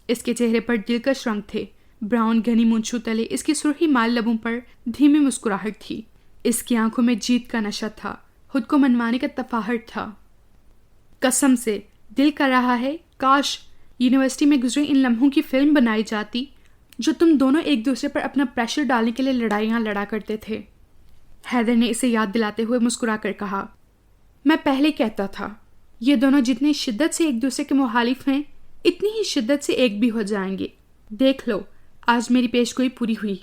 اس کے چہرے پر دلکش رنگ تھے. براؤن گھنی مونچھوں تلے اس کی سرخی مال لبوں پر دھیمی مسکراہٹ تھی. اس کی آنکھوں میں جیت کا نشہ تھا، خود کو منوانے کا تفاہٹ تھا. قسم سے دل کر رہا ہے کاش یونیورسٹی میں گزرے ان لمحوں کی فلم بنائی جاتی جو تم دونوں ایک دوسرے پر اپنا پریشر ڈالنے کے لیے لڑائیاں لڑا کرتے تھے. حیدر نے اسے یاد دلاتے ہوئے مسکرا کر کہا. میں پہلے کہتا تھا یہ دونوں جتنی شدت سے ایک دوسرے کے مخالف ہیں اتنی ہی شدت سے ایک بھی ہو جائیں گے. دیکھ لو آج میری پیش گوئی پوری ہوئی.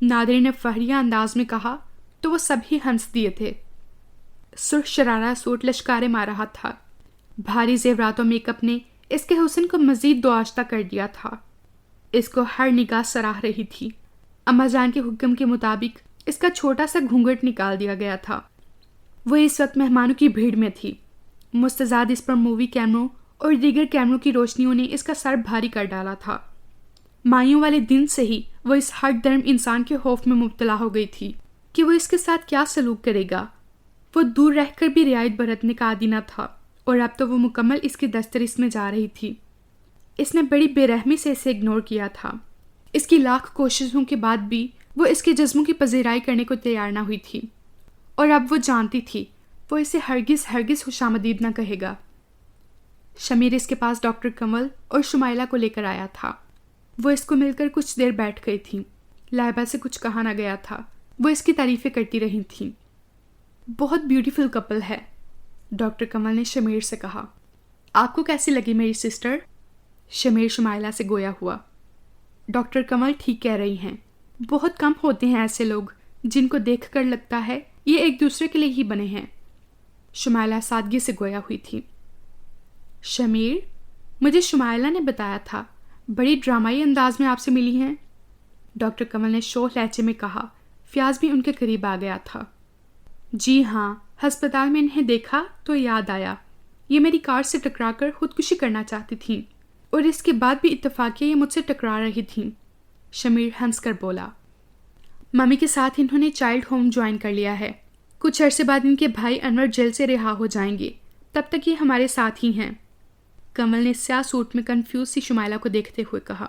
نادری نے فہریہ انداز میں کہا تو وہ سب ہی ہنس دیے تھے. سرخ شرارہ سوٹ لشکارے مار رہا تھا. بھاری زیورات و میک اپ نے اس کے حسن کو مزید دوآشتہ کر دیا تھا. اس کو ہر نگاہ سراہ رہی تھی. اماں جان کے حکم کے مطابق اس کا چھوٹا سا گھونگھٹ نکال دیا گیا تھا. وہ اس وقت مہمانوں کی بھیڑ میں تھی. مستزاد اس پر مووی کیمروں اور دیگر کیمروں کی روشنیوں نے اس کا سر بھاری کر ڈالا تھا. مائیوں والے دن سے ہی وہ اس ہٹ درم انسان کے خوف میں مبتلا ہو گئی تھی کہ وہ اس کے ساتھ کیا سلوک کرے گا. وہ دور رہ کر بھی رعایت برتنے کا عادی نہ تھا اور اب تو وہ مکمل اس کی دسترس میں جا رہی تھی. اس نے بڑی بے رحمی سے اسے اگنور کیا تھا. اس کی لاکھ کوششوں کے بعد بھی وہ اس کے جذبوں کی پذیرائی کرنے کو تیار نہ ہوئی تھی اور اب وہ جانتی تھی وہ اسے ہرگز خوش آمدید نہ کہے گا. شمیر اس کے پاس ڈاکٹر کمل اور شمائلہ کو لے کر آیا تھا. وہ اس کو مل کر کچھ دیر بیٹھ گئی تھیں. لائبہ سے کچھ کہا نہ گیا تھا. وہ اس کی تعریفیں کرتی رہی تھیں. بہت بیوٹیفل کپل ہے، ڈاکٹر کمل نے شمیر سے کہا. آپ کو کیسی لگی میری سسٹر؟ شمیر شمائلہ سے گویا ہوا. ڈاکٹر کمل ٹھیک کہہ رہی ہیں. بہت کم ہوتے ہیں ایسے لوگ جن کو دیکھ کر لگتا ہے یہ ایک دوسرے کے لیے ہی بنے ہیں. شمائلہ سادگی سے گویا ہوئی تھی. شمیر، مجھے شمائلہ نے بتایا تھا بڑی ڈرامائی انداز میں آپ سے ملی ہیں. ڈاکٹر کمل نے شوخ لہجے میں کہا. فیاض بھی ان کے قریب آ گیا تھا. جی ہاں، ہسپتال میں انہیں دیکھا تو یاد آیا یہ میری کار سے ٹکرا کر خودکشی کرنا چاہتی تھیں اور اس کے بعد بھی اتفاقیہ یہ مجھ سے ٹکرا رہی تھیں. شمیر ہنس کر بولا. ممی کے ساتھ انہوں نے چائلڈ ہوم جوائن کر لیا ہے. کچھ عرصے بعد ان کے بھائی انور جیل سے رہا ہو جائیں گے. تب تک یہ ہمارے ساتھ ہی ہیں. کمل نے سیاہ سوٹ میں کنفیوز سی شمائلہ کو دیکھتے ہوئے کہا.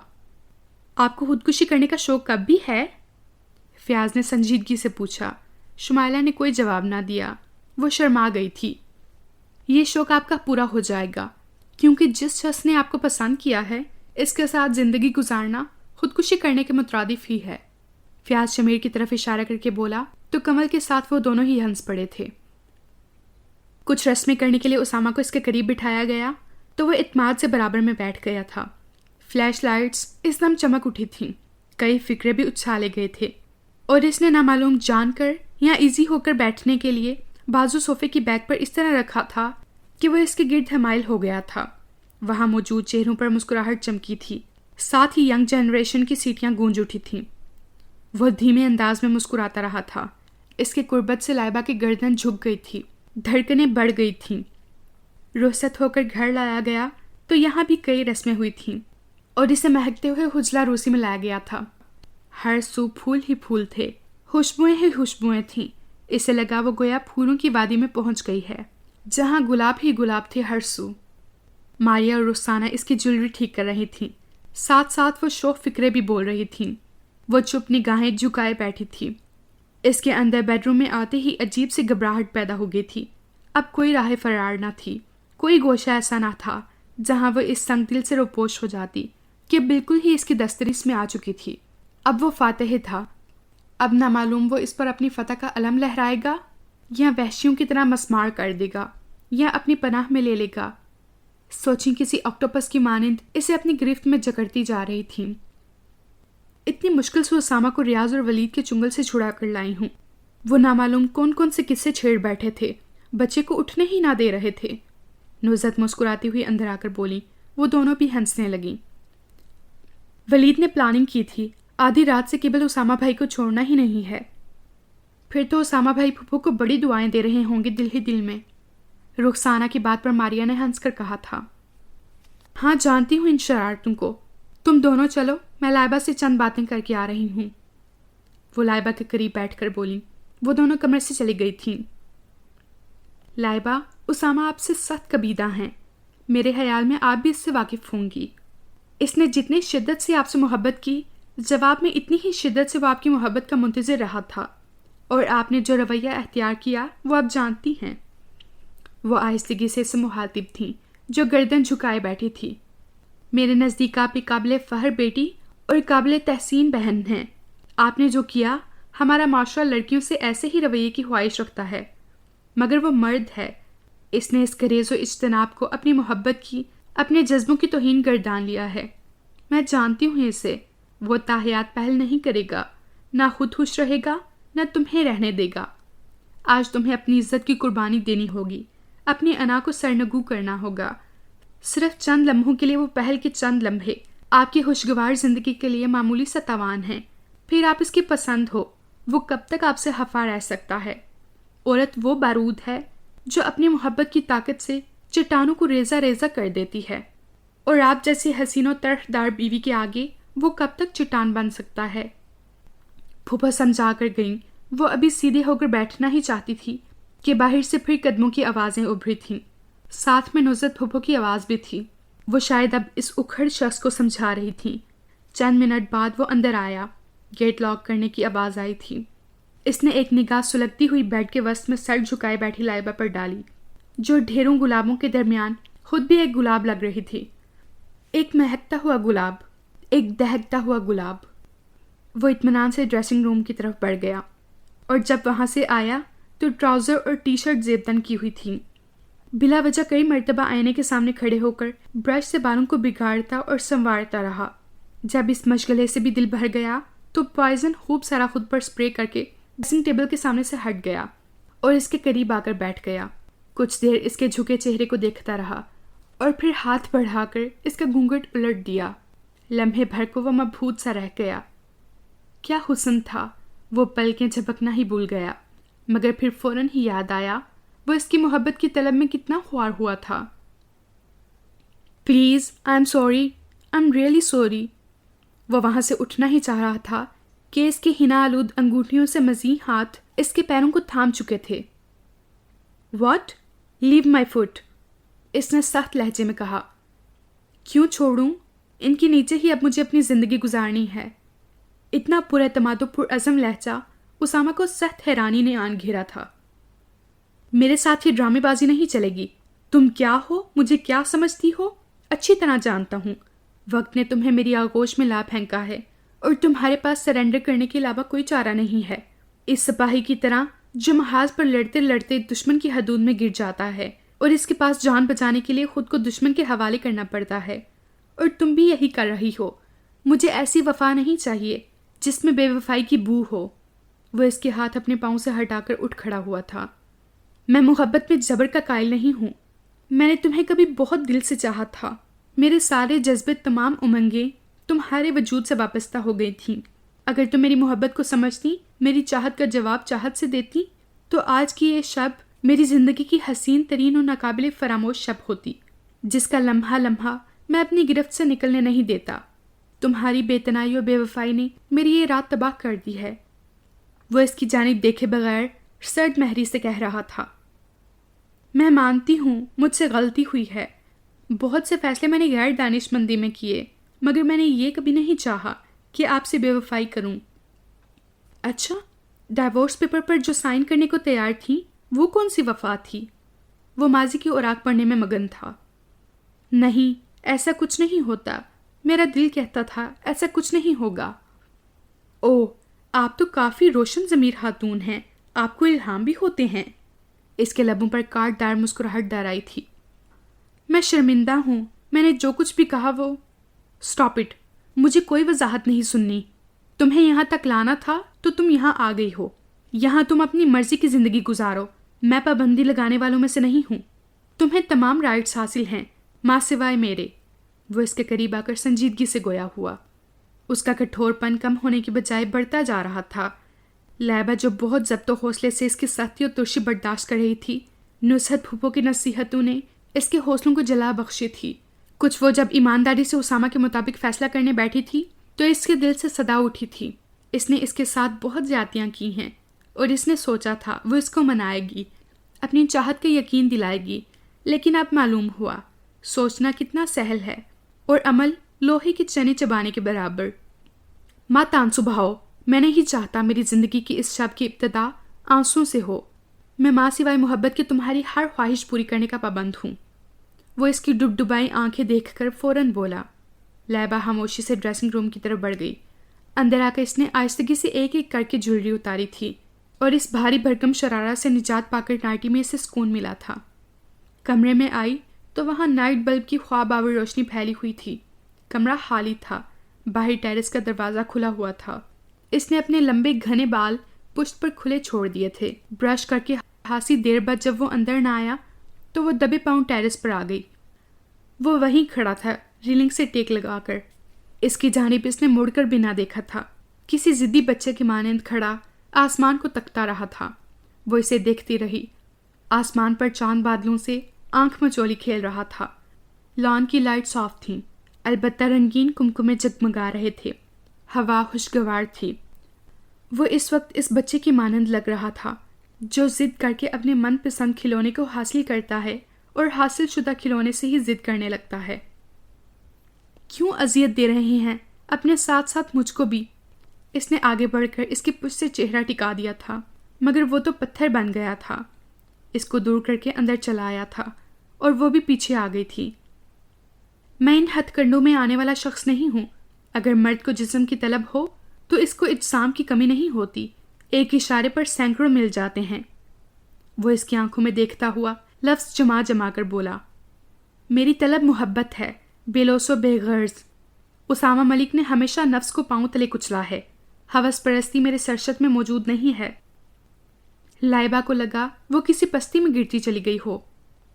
آپ کو خودکشی کرنے کا شوق کب بھی ہے؟ فیاض نے سنجیدگی سے پوچھا. شمائلہ نے کوئی جواب نہ دیا. وہ شرما گئی تھی. یہ شوق آپ کا پورا ہو جائے گا کیونکہ جس شخص نے آپ کو پسند کیا ہے اس کے ساتھ زندگی گزارنا خودکشی کرنے کے مترادف ہی ہے. فیاض شمیر کی طرف اشارہ کر کے بولا تو کمل کے ساتھ وہ دونوں ہی ہنس پڑے تھے. کچھ رسمیں کرنے کے لیے اسامہ کو اس کے قریب بٹھایا گیا تو وہ اعتماد سے برابر میں بیٹھ گیا تھا. فلیش لائٹس اس دم چمک اٹھی تھیں. کئی فکرے بھی اچھالے گئے تھے. اور اس نے نامعلوم جان کر یا ایزی ہو کر بیٹھنے کے لیے بازو صوفے کی بیک پر اس طرح رکھا تھا کہ وہ اس کے گرد حمائل ہو گیا تھا۔ وہاں موجود چہروں پر مسکراہٹ چمکی تھی، ساتھ ہی ینگ جنریشن کی سیٹیاں گونج اٹھی تھیں۔ وہ دھیمے انداز میں مسکراتا رہا تھا۔ اس کے قربت سے لائبہ کی گردن جھک گئی تھی، دھڑکنیں بڑھ گئی تھیں۔ رخصت ہو کر گھر لایا گیا تو یہاں بھی کئی رسمیں ہوئی تھیں اور اسے مہکتے ہوئے حجلہ روسی میں لایا گیا تھا۔ ہر سو پھول ہی پھول تھے، خوشبوئیں ہی خوشبوئیں تھیں۔ اسے لگا وہ گویا پھولوں کی وادی میں پہنچ گئی ہے، جہاں گلاب ہی گلاب تھے ہر سو۔ ماریا اور رخسانہ اس کی جولری ٹھیک کر رہی تھیں، ساتھ ساتھ وہ شوق فکرے بھی بول رہی تھیں۔ وہ چپ نگاہیں جھکائے بیٹھی تھی۔ اس کے اندر بیڈ روم میں آتے ہی عجیب سی گھبراہٹ پیدا ہو گئی تھی۔ اب کوئی راہ فرار نہ تھی، کوئی گوشہ ایسا نہ تھا جہاں وہ اس سنگ دل سے روپوش ہو جاتی کہ بالکل ہی اس کی دسترس میں آ چکی تھی۔ اب وہ فاتح تھا۔ اب نہ معلوم وہ اس پر اپنی فتح کا علم لہرائے گا یا وحشیوں کی طرح مسمار کر دے گا یا اپنی پناہ میں لے لے گا۔ سوچیں کسی آکٹوپس کی مانند اسے اپنی گرفت میں جکڑتی جا رہی تھیں۔ اتنی مشکل سے اسامہ کو ریاض اور ولید کے چنگل سے چھڑا کر لائی ہوں۔ وہ نامعلوم کون کون سے قصے چھیڑ بیٹھے تھے، بچے کو اٹھنے ہی نہ دے رہے تھے۔ نوزت مسکراتی ہوئی اندر آ کر بولی۔ وہ دونوں بھی ہنسنے لگیں۔ ولید نے پلاننگ کی تھی، آدھی رات سے قبل اسامہ بھائی کو چھوڑنا ہی نہیں ہے۔ پھر تو اسامہ بھائی پھپھو کو بڑی دعائیں دے رہے ہوں گے دل ہی دل میں۔ رخسانہ کی بات پر ماریا نے ہنس کر کہا تھا۔ ہاں جانتی ہوں ان شرارتوں کو، تم دونوں چلو، میں لائبہ سے چند باتیں کر کے آ رہی ہوں۔ وہ لائبہ کے قریب بیٹھ کر بولی۔ وہ دونوں کمرے سے چلی گئی تھیں۔ لائبہ، اسامہ آپ سے سخت کبیدہ ہیں، میرے خیال میں آپ بھی اس سے واقف ہوں گی۔ اس نے جتنی شدت سے آپ سے محبت کی، جواب میں اتنی ہی شدت سے وہ آپ کی محبت کا منتظر رہا تھا، اور آپ نے جو رویہ اختیار کیا وہ آپ جانتی ہیں۔ وہ آہستگی سے مخاطب تھیں جو گردن جھکائے بیٹھی تھی۔ میرے نزدیک آپ ایک قابل فخر بیٹی اور قابل تحسین بہن ہیں۔ آپ نے جو کیا، ہمارا معاشرہ لڑکیوں سے ایسے ہی رویے کی خواہش رکھتا ہے، مگر وہ مرد ہے۔ اس نے اس گریز و اجتناب کو اپنی محبت کی، اپنے جذبوں کی توہین گردان لیا ہے۔ میں جانتی ہوں اسے، وہ تاحیات پہل نہیں کرے گا، نہ خود خوش رہے گا، نہ تمہیں رہنے دے گا۔ آج تمہیں اپنی عزت کی قربانی دینی ہوگی، اپنی انا کو سرنگو کرنا ہوگا۔ صرف چند لمحوں کے لیے وہ پہل کے چند لمحے آپ کی خوشگوار زندگی کے لیے معمولی سا تاوان ہیں، پھر آپ اس کی پسند ہو، وہ کب تک آپ سے خفا رہ سکتا ہے؟ عورت وہ بارود ہے جو اپنی محبت کی طاقت سے چٹانوں کو ریزہ ریزہ کر دیتی ہے، اور آپ جیسی حسین و طرح دار بیوی کے آگے وہ کب تک چٹان بن سکتا ہے؟ پھوپھا سمجھا کر گئیں۔ وہ ابھی سیدھے ہو کر بیٹھنا ہی چاہتی تھی کہ باہر سے پھر قدموں کی آوازیں ابھری تھیں، ساتھ میں نوزت پھوپھو کی آواز بھی تھی۔ وہ شاید اب اس اکھڑ شخص کو سمجھا رہی تھیں۔ چند منٹ بعد وہ اندر آیا۔ گیٹ لاک کرنے کی آواز آئی تھی۔ اس نے ایک نگاہ سلگتی ہوئی بیڈ کے وسط میں سر جھکائے بیٹھی لائبہ پر ڈالی، جو ڈھیروں گلابوں کے درمیان خود بھی ایک گلاب لگ رہی تھی، ایک مہکتا ہوا گلاب، ایک دہکتا ہوا گلاب۔ وہ اطمینان سے ڈریسنگ روم کی طرف بڑھ گیا، اور جب وہاں سے آیا تو ٹراؤزر اور ٹی شرٹ زیبدن کی ہوئی تھیں۔ بلا وجہ کئی مرتبہ آئینے کے سامنے کھڑے ہو کر برش سے بالوں کو بگاڑتا اور سنوارتا رہا۔ جب اس مشغلے سے بھی دل بھر گیا تو پوائزن خوب سارا خود پر سپرے کر کے ڈریسنگ ٹیبل کے سامنے سے ہٹ گیا اور اس کے قریب آ کر بیٹھ گیا۔ کچھ دیر اس کے جھکے چہرے کو دیکھتا رہا اور پھر ہاتھ بڑھا کر اس کا گھونگھٹ الٹ دیا۔ لمحے بھر کو وہ مبہوت سا رہ گیا۔ کیا حسن تھا! وہ پلکیں جھپکنا ہی بھول گیا، مگر پھر فوراً ہی یاد آیا وہ اس کی محبت کی طلب میں کتنا خوار ہوا تھا۔ Please, I am sorry, I am really sorry. وہ وہاں سے اٹھنا ہی چاہ رہا تھا کہ اس کے حنا آلود انگوٹھیوں سے مزین ہاتھ اس کے پیروں کو تھام چکے تھے۔ واٹ؟ لیو مائی فٹ، اس نے سخت لہجے میں کہا۔ کیوں چھوڑوں؟ ان کے نیچے ہی اب مجھے اپنی زندگی گزارنی ہے۔ اتنا پراعتماد و پرعزم لہجہ اسامہ کو سخت حیرانی نے آن گھیرا تھا۔ میرے ساتھ یہ ڈرامے بازی نہیں چلے گی۔ تم کیا ہو، مجھے کیا سمجھتی ہو، اچھی طرح جانتا ہوں۔ وقت نے تمہیں میری آغوش میں لا پھینکا ہے اور تمہارے پاس سرنڈر کرنے کے علاوہ کوئی چارہ نہیں ہے، اس سپاہی کی طرح جو محاذ پر لڑتے لڑتے دشمن کی حدود میں گر جاتا ہے اور اس کے پاس جان بچانے کے لیے خود کو دشمن کے حوالے کرنا پڑتا ہے، اور تم بھی یہی کر رہی ہو۔ مجھے ایسی وفا نہیں چاہیے جس میں بے وفائی کی بو ہو۔ وہ اس کے ہاتھ اپنے پاؤں سے ہٹا کر اٹھ کھڑا ہوا تھا۔ میں محبت میں جبر کا قائل نہیں ہوں۔ میں نے تمہیں کبھی بہت دل سے چاہا تھا۔ میرے سارے جذبے، تمام امنگیں تمہارے وجود سے وابستہ ہو گئی تھیں۔ اگر تم میری محبت کو سمجھتی، میری چاہت کا جواب چاہت سے دیتی، تو آج کی یہ شب میری زندگی کی حسین ترین اور ناقابل فراموش شب ہوتی، جس کا لمحہ لمحہ میں اپنی گرفت سے نکلنے نہیں دیتا۔ تمہاری بے تنائی اور بے وفائی نے میری یہ رات تباہ کر دی ہے۔ وہ اس کی جانب دیکھے بغیر سرد مہری سے کہہ رہا تھا۔ میں مانتی ہوں مجھ سے غلطی ہوئی ہے۔ بہت سے فیصلے میں نے غیر دانش مندی میں کیے، مگر میں نے یہ کبھی نہیں چاہا کہ آپ سے بے وفائی کروں۔ اچھا، ڈائیورس پیپر پر جو سائن کرنے کو تیار تھی وہ کون سی وفا تھی؟ وہ ماضی کی اوراق پڑھنے میں مگن تھا۔ نہیں، ایسا کچھ نہیں ہوتا۔ میرا دل کہتا تھا ایسا کچھ نہیں ہوگا۔ اوہ، آپ تو کافی روشن ضمیر خاتون ہیں، آپ کو الہام بھی ہوتے ہیں۔ اس کے لبوں پر کاٹ دار مسکراہٹ دار آئی تھی۔ میں شرمندہ ہوں، میں نے جو کچھ بھی کہا وہ… اسٹاپ اٹ، مجھے کوئی وضاحت نہیں سننی۔ تمہیں یہاں تک لانا تھا تو تم یہاں آ گئی ہو۔ یہاں تم اپنی مرضی کی زندگی گزارو، میں پابندی لگانے والوں میں سے نہیں ہوں۔ تمہیں تمام رائٹس حاصل ہیں، ماں سوائے میرے۔ وہ اس کے قریب آ کر سنجیدگی سے گویا ہوا۔ اس کا کٹھور پن کم ہونے کی بجائے بڑھتا جا رہا تھا۔ لائبہ جو بہت ضبط و حوصلے سے اس کی سختی اور ترشی برداشت کر رہی تھی، نصحت پھوپھو کی نصیحتوں نے اس کے حوصلوں کو جلا بخشی تھی۔ کچھ وہ جب ایمانداری سے اسامہ کے مطابق فیصلہ کرنے بیٹھی تھی تو اس کے دل سے صدا اٹھی تھی۔ اس نے اس کے ساتھ بہت زیادتیاں کی ہیں اور اس نے سوچا تھا وہ اس کو منائے گی، اپنی چاہت کا یقین دلائے گی، لیکن اب معلوم ہوا سوچنا کتنا سہل ہے اور عمل لوہے کی چنے چبانے کے برابر۔ ماں تانسو بہاؤ، میں نہیں چاہتا میری زندگی کی اس شب کی ابتدا آنسوں سے ہو۔ میں ماں سوائے محبت کے تمہاری ہر خواہش پوری کرنے کا پابند ہوں۔ وہ اس کی ڈبڈبائی آنکھیں دیکھ کر فوراً بولا۔ لائبہ خاموشی سے ڈریسنگ روم کی طرف بڑھ گئی۔ اندر آ کر اس نے آہستگی سے ایک ایک کر کے جویلری اتاری تھی اور اس بھاری بھرکم شرارہ سے نجات پا کر ناٹی میں اسے سکون ملا تھا۔ کمرے میں آئی تو وہاں نائٹ بلب کی خواب آور روشنی پھیلی ہوئی تھی۔ کمرہ خالی تھا، باہر ٹیرس کا دروازہ کھلا ہوا تھا۔ اس نے اپنے لمبے گھنے بال پشت پر کھلے چھوڑ دیے تھے۔ برش کر کے خاصی دیر بعد جب وہ اندر نہ آیا تو وہ دبے پاؤں ٹیرس پر آ گئی۔ وہ وہیں کھڑا تھا، ریلنگ سے ٹیک لگا کر۔ اس کی جانب اس نے مڑ کر بھی نہ دیکھا تھا، کسی ضدی بچے کے مانند کھڑا آسمان کو تکتا رہا تھا۔ وہ اسے دیکھتی رہی۔ آسمان پر چاند بادلوں سے آنکھ مچولی کھیل رہا تھا۔ لان کی لائٹ صاف تھیں، البتہ رنگین کمکمے جگمگا رہے تھے۔ ہوا خوشگوار تھی۔ وہ اس وقت اس بچے کی مانند لگ رہا تھا جو ضد کر کے اپنے من پسند کھلونے کو حاصل کرتا ہے اور حاصل شدہ کھلونے سے ہی ضد کرنے لگتا ہے۔ کیوں اذیت دے رہے ہیں؟ اپنے ساتھ ساتھ مجھ کو بھی۔ اس نے آگے بڑھ کر اس کی پشت سے چہرہ ٹکا دیا تھا، مگر وہ تو پتھر بن گیا تھا۔ اس کو دور کر کے اندر چلا آیا تھا اور وہ بھی پیچھے آ گئی تھی۔ میں ان ہتھ کنڈوں میں آنے والا شخص نہیں ہوں۔ اگر مرد کو جسم کی طلب ہو تو اس کو اجسام کی کمی نہیں ہوتی، ایک اشارے پر سینکڑوں مل جاتے ہیں۔ وہ اس کی آنکھوں میں دیکھتا ہوا لفظ جما جما کر بولا۔ میری طلب محبت ہے، بے لوث و بے غرض۔ اسامہ ملک نے ہمیشہ نفس کو پاؤں تلے کچلا ہے۔ ہوس پرستی میرے سرشت میں موجود نہیں ہے۔ لائبہ کو لگا وہ کسی پستی میں گرتی چلی گئی ہو۔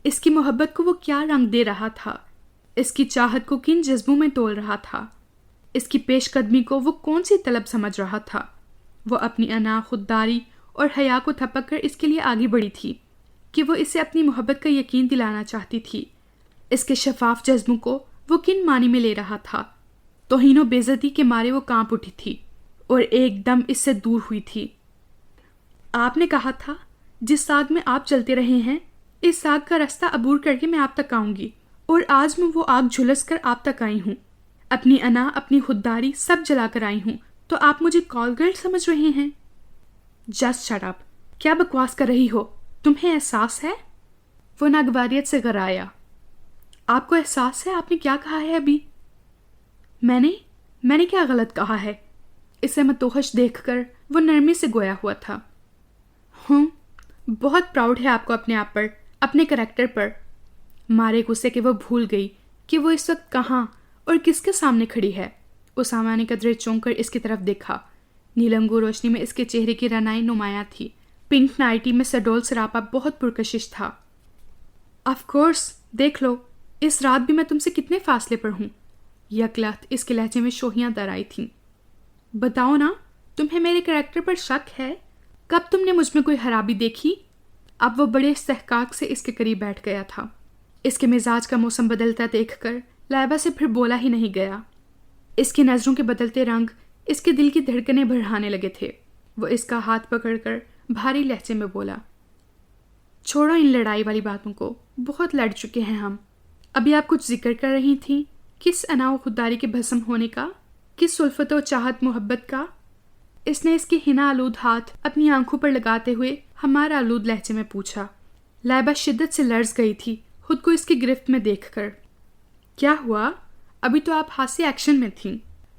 اس کی محبت کو وہ کیا رنگ دے رہا تھا؟ اس کی چاہت کو کن جذبوں میں تول رہا تھا؟ اس کی پیش قدمی کو وہ کون سی طلب سمجھ رہا تھا؟ وہ اپنی انا، خودداری اور حیا کو تھپک کر اس کے لیے آگے بڑھی تھی کہ وہ اسے اپنی محبت کا یقین دلانا چاہتی تھی۔ اس کے شفاف جذبوں کو وہ کن معنی میں لے رہا تھا؟ توہین و بے عزتی کے مارے وہ کانپ اٹھی تھی اور ایک دم اس سے دور ہوئی تھی۔ آپ نے کہا تھا جس ساگ میں آپ چلتے رہے ہیں، اس ساگ کا راستہ عبور کر کے میں آپ تک آؤں گی، اور آج میں وہ آگ جھلس کر آپ تک آئی ہوں۔ اپنی انا، اپنی خودداری سب جلا کر آئی ہوں، تو آپ مجھے کال گرل سمجھ رہے ہیں؟ جسٹ شٹ اپ، کیا بکواس کر رہی ہو؟ تمہیں احساس ہے؟ وہ ناگواریت سے غرایا۔ آپ کو احساس ہے آپ نے کیا کہا ہے ابھی؟ میں نے کیا غلط کہا ہے؟ اسے متوحش دیکھ کر وہ نرمی سے گویا ہوا تھا۔ بہت پراؤڈ ہے آپ کو اپنے آپ پر، اپنے کریکٹر پر۔ مارے غصے کے وہ بھول گئی کہ وہ اس وقت کہاں اور کس کے سامنے کھڑی ہے۔ اسامہ نے قدرے چونک کر اس کی طرف دیکھا۔ نیلنگو روشنی میں اس کے چہرے کی رنائی نمایاں تھی. پنک نائٹی میں سڈول سراپا بہت پرکشش تھا. آف کورس، دیکھ لو اس رات بھی میں تم سے کتنے فاصلے پر ہوں. یک لحظ اس کے لہجے میں شوہیاں در آئی تھیں. بتاؤ نا، تمہیں میرے کریکٹر پر شک ہے؟ کب تم نے مجھ میں کوئی خرابی دیکھی؟ اب وہ بڑے استحقاق سے اس کے قریب بیٹھ گیا تھا. اس کے مزاج کا موسم بدلتا دیکھ کر لائبہ سے پھر بولا ہی نہیں گیا. اس کی نظروں کے بدلتے رنگ اس کے دل کی دھڑکنیں بڑھانے لگے تھے. وہ اس کا ہاتھ پکڑ کر بھاری لہجے میں بولا، چھوڑو ان لڑائی والی باتوں کو، بہت لڑ چکے ہیں ہم. ابھی آپ کچھ ذکر کر رہی تھیں، کس انا و خودداری کے بھسم ہونے کا، کس الفت و چاہت محبت کا. اس نے اس کے حنا آلود ہاتھ اپنی آنکھوں پر لگاتے ہوئے ہمارا آلود لہجے میں پوچھا. لائبہ شدت سے لرز گئی تھی خود کو اس کی گرفت میں دیکھ کر. کیا ہوا؟ ابھی تو آپ ہاسی ایکشن میں تھیں.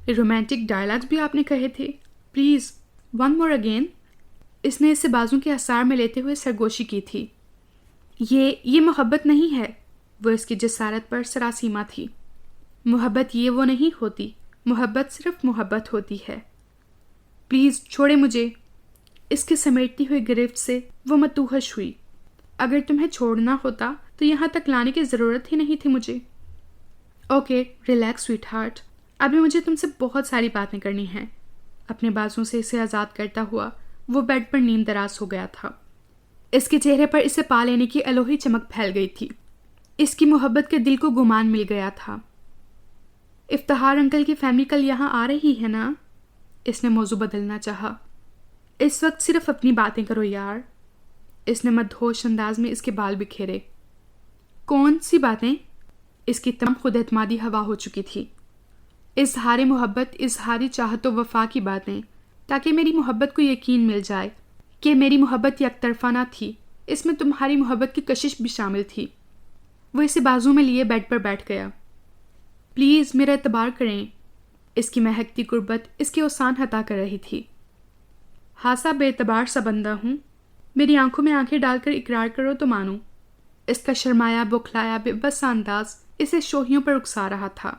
رومانٹک ڈائلاگز بھی آپ نے کہے تھے. Please one more again. اس نے اسے بازوں کے اثار میں لیتے ہوئے سرگوشی کی تھی. یہ محبت نہیں ہے. وہ اس کی جسارت پر سراسیما تھی. محبت یہ وہ نہیں ہوتی، محبت صرف محبت ہوتی ہے. پلیز چھوڑے مجھے. اس کے سمیٹتی ہوئی گرفت سے وہ متوحش ہوئی. اگر تمہیں چھوڑنا ہوتا تو یہاں تک لانے کی ضرورت ہی نہیں تھی مجھے. اوکے ریلیکس سویٹ ہارٹ، ابھی مجھے تم سے بہت ساری باتیں کرنی ہیں. اپنے بازوں سے اسے آزاد کرتا ہوا وہ بیڈ پر نیم دراز ہو گیا تھا. اس کے چہرے پر اسے پا لینے کی الوہی چمک پھیل گئی تھی. اس کی محبت کے دل کو گمان مل گیا تھا. افتخار انکل کی فیملی کل یہاں آ رہی ہے نا؟ اس نے موضوع بدلنا چاہا. اس وقت صرف اپنی باتیں کرو یار. اس نے مدہوش انداز میں اس کے بال بکھیرے. کون سی باتیں؟ اس کی تمام خود اعتمادی ہوا ہو چکی تھی. اظہار محبت، اظہاری چاہت و وفا کی باتیں، تاکہ میری محبت کو یقین مل جائے کہ میری محبت یک طرفہ نہ تھی، اس میں تمہاری محبت کی کشش بھی شامل تھی. وہ اسے بازو میں لیے بیڈ پر بیٹھ گیا. پلیز میرا اعتبار کریں. اس کی مہکتی قربت اس کے اوسان ہٹا کر رہی تھی. ہاسا بے اعتبار سا بندہ ہوں. میری آنکھوں میں آنکھیں ڈال کر اقرار کرو تو مانوں. اس کا شرمایا بوکھلایا بے بس انداز اسے شوہیوں پر اکسا رہا تھا.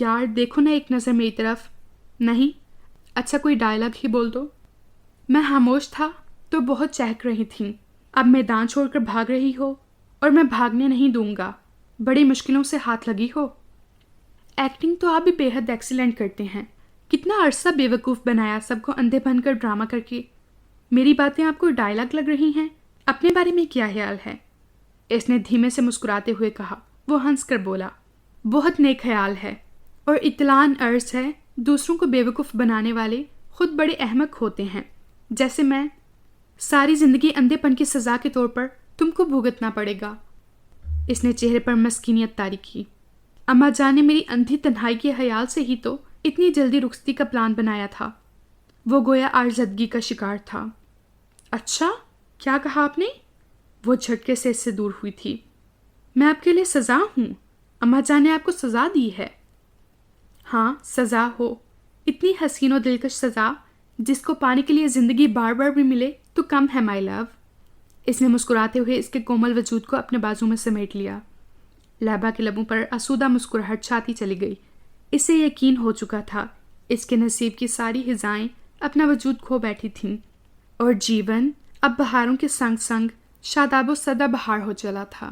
یار دیکھو نا ایک نظر میری طرف. نہیں؟ اچھا کوئی ڈائلاگ ہی بول دو. میں خاموش تھا تو بہت چہک رہی تھیں. اب میدان چھوڑ کر بھاگ رہی ہو، اور میں بھاگنے نہیں دوں گا. بڑی مشکلوں سے ہاتھ لگی ہو. ایکٹنگ تو آپ بھی بے حد ایکسیلنٹ کرتے ہیں. کتنا عرصہ بے وقوف بنایا سب کو اندھے بن کر ڈرامہ کر کے. میری باتیں آپ کو ڈائلاگ لگ رہی ہیں؟ اپنے بارے میں کیا خیال ہے؟ اس نے دھیمے سے مسکراتے ہوئے کہا. وہ ہنس کر بولا، بہت نیک خیال ہے، اور اطلاعاً عرض ہے دوسروں کو بے وقوف بنانے والے خود بڑے احمق ہوتے ہیں، جیسے میں. ساری زندگی اندھے پن کی سزا کے طور پر تم کو بھگتنا پڑے گا. اس نے چہرے پر مسکینیت طاری کی. اماں جان نے میری اندھی تنہائی کے خیال سے ہی تو اتنی جلدی رخصتی کا پلان بنایا تھا. وہ گویا آرزدگی کا شکار تھا. اچھا، کیا کہا آپ نے؟ وہ جھٹکے سے اس سے دور ہوئی تھی. میں آپ کے لیے سزا ہوں. اماں جان نے آپ کو سزا دی ہے. ہاں سزا ہو، اتنی حسین و دلکش سزا جس کو پانے کے لیے زندگی بار بار بھی ملے تو کم ہے مائی لو. اس نے مسکراتے ہوئے اس کے کومل وجود کو اپنے بازو میں سمیٹ لیا. لائبہ کے لبوں پر آسودہ مسکراہٹ چھاتی چلی گئی. اسے یقین ہو چکا تھا اس کے نصیب کی ساری ہزائیں اپنا وجود کھو بیٹھی تھیں، اور جیون اب بہاروں کے سنگ سنگ شاداب و سدا بہار ہو چلا تھا.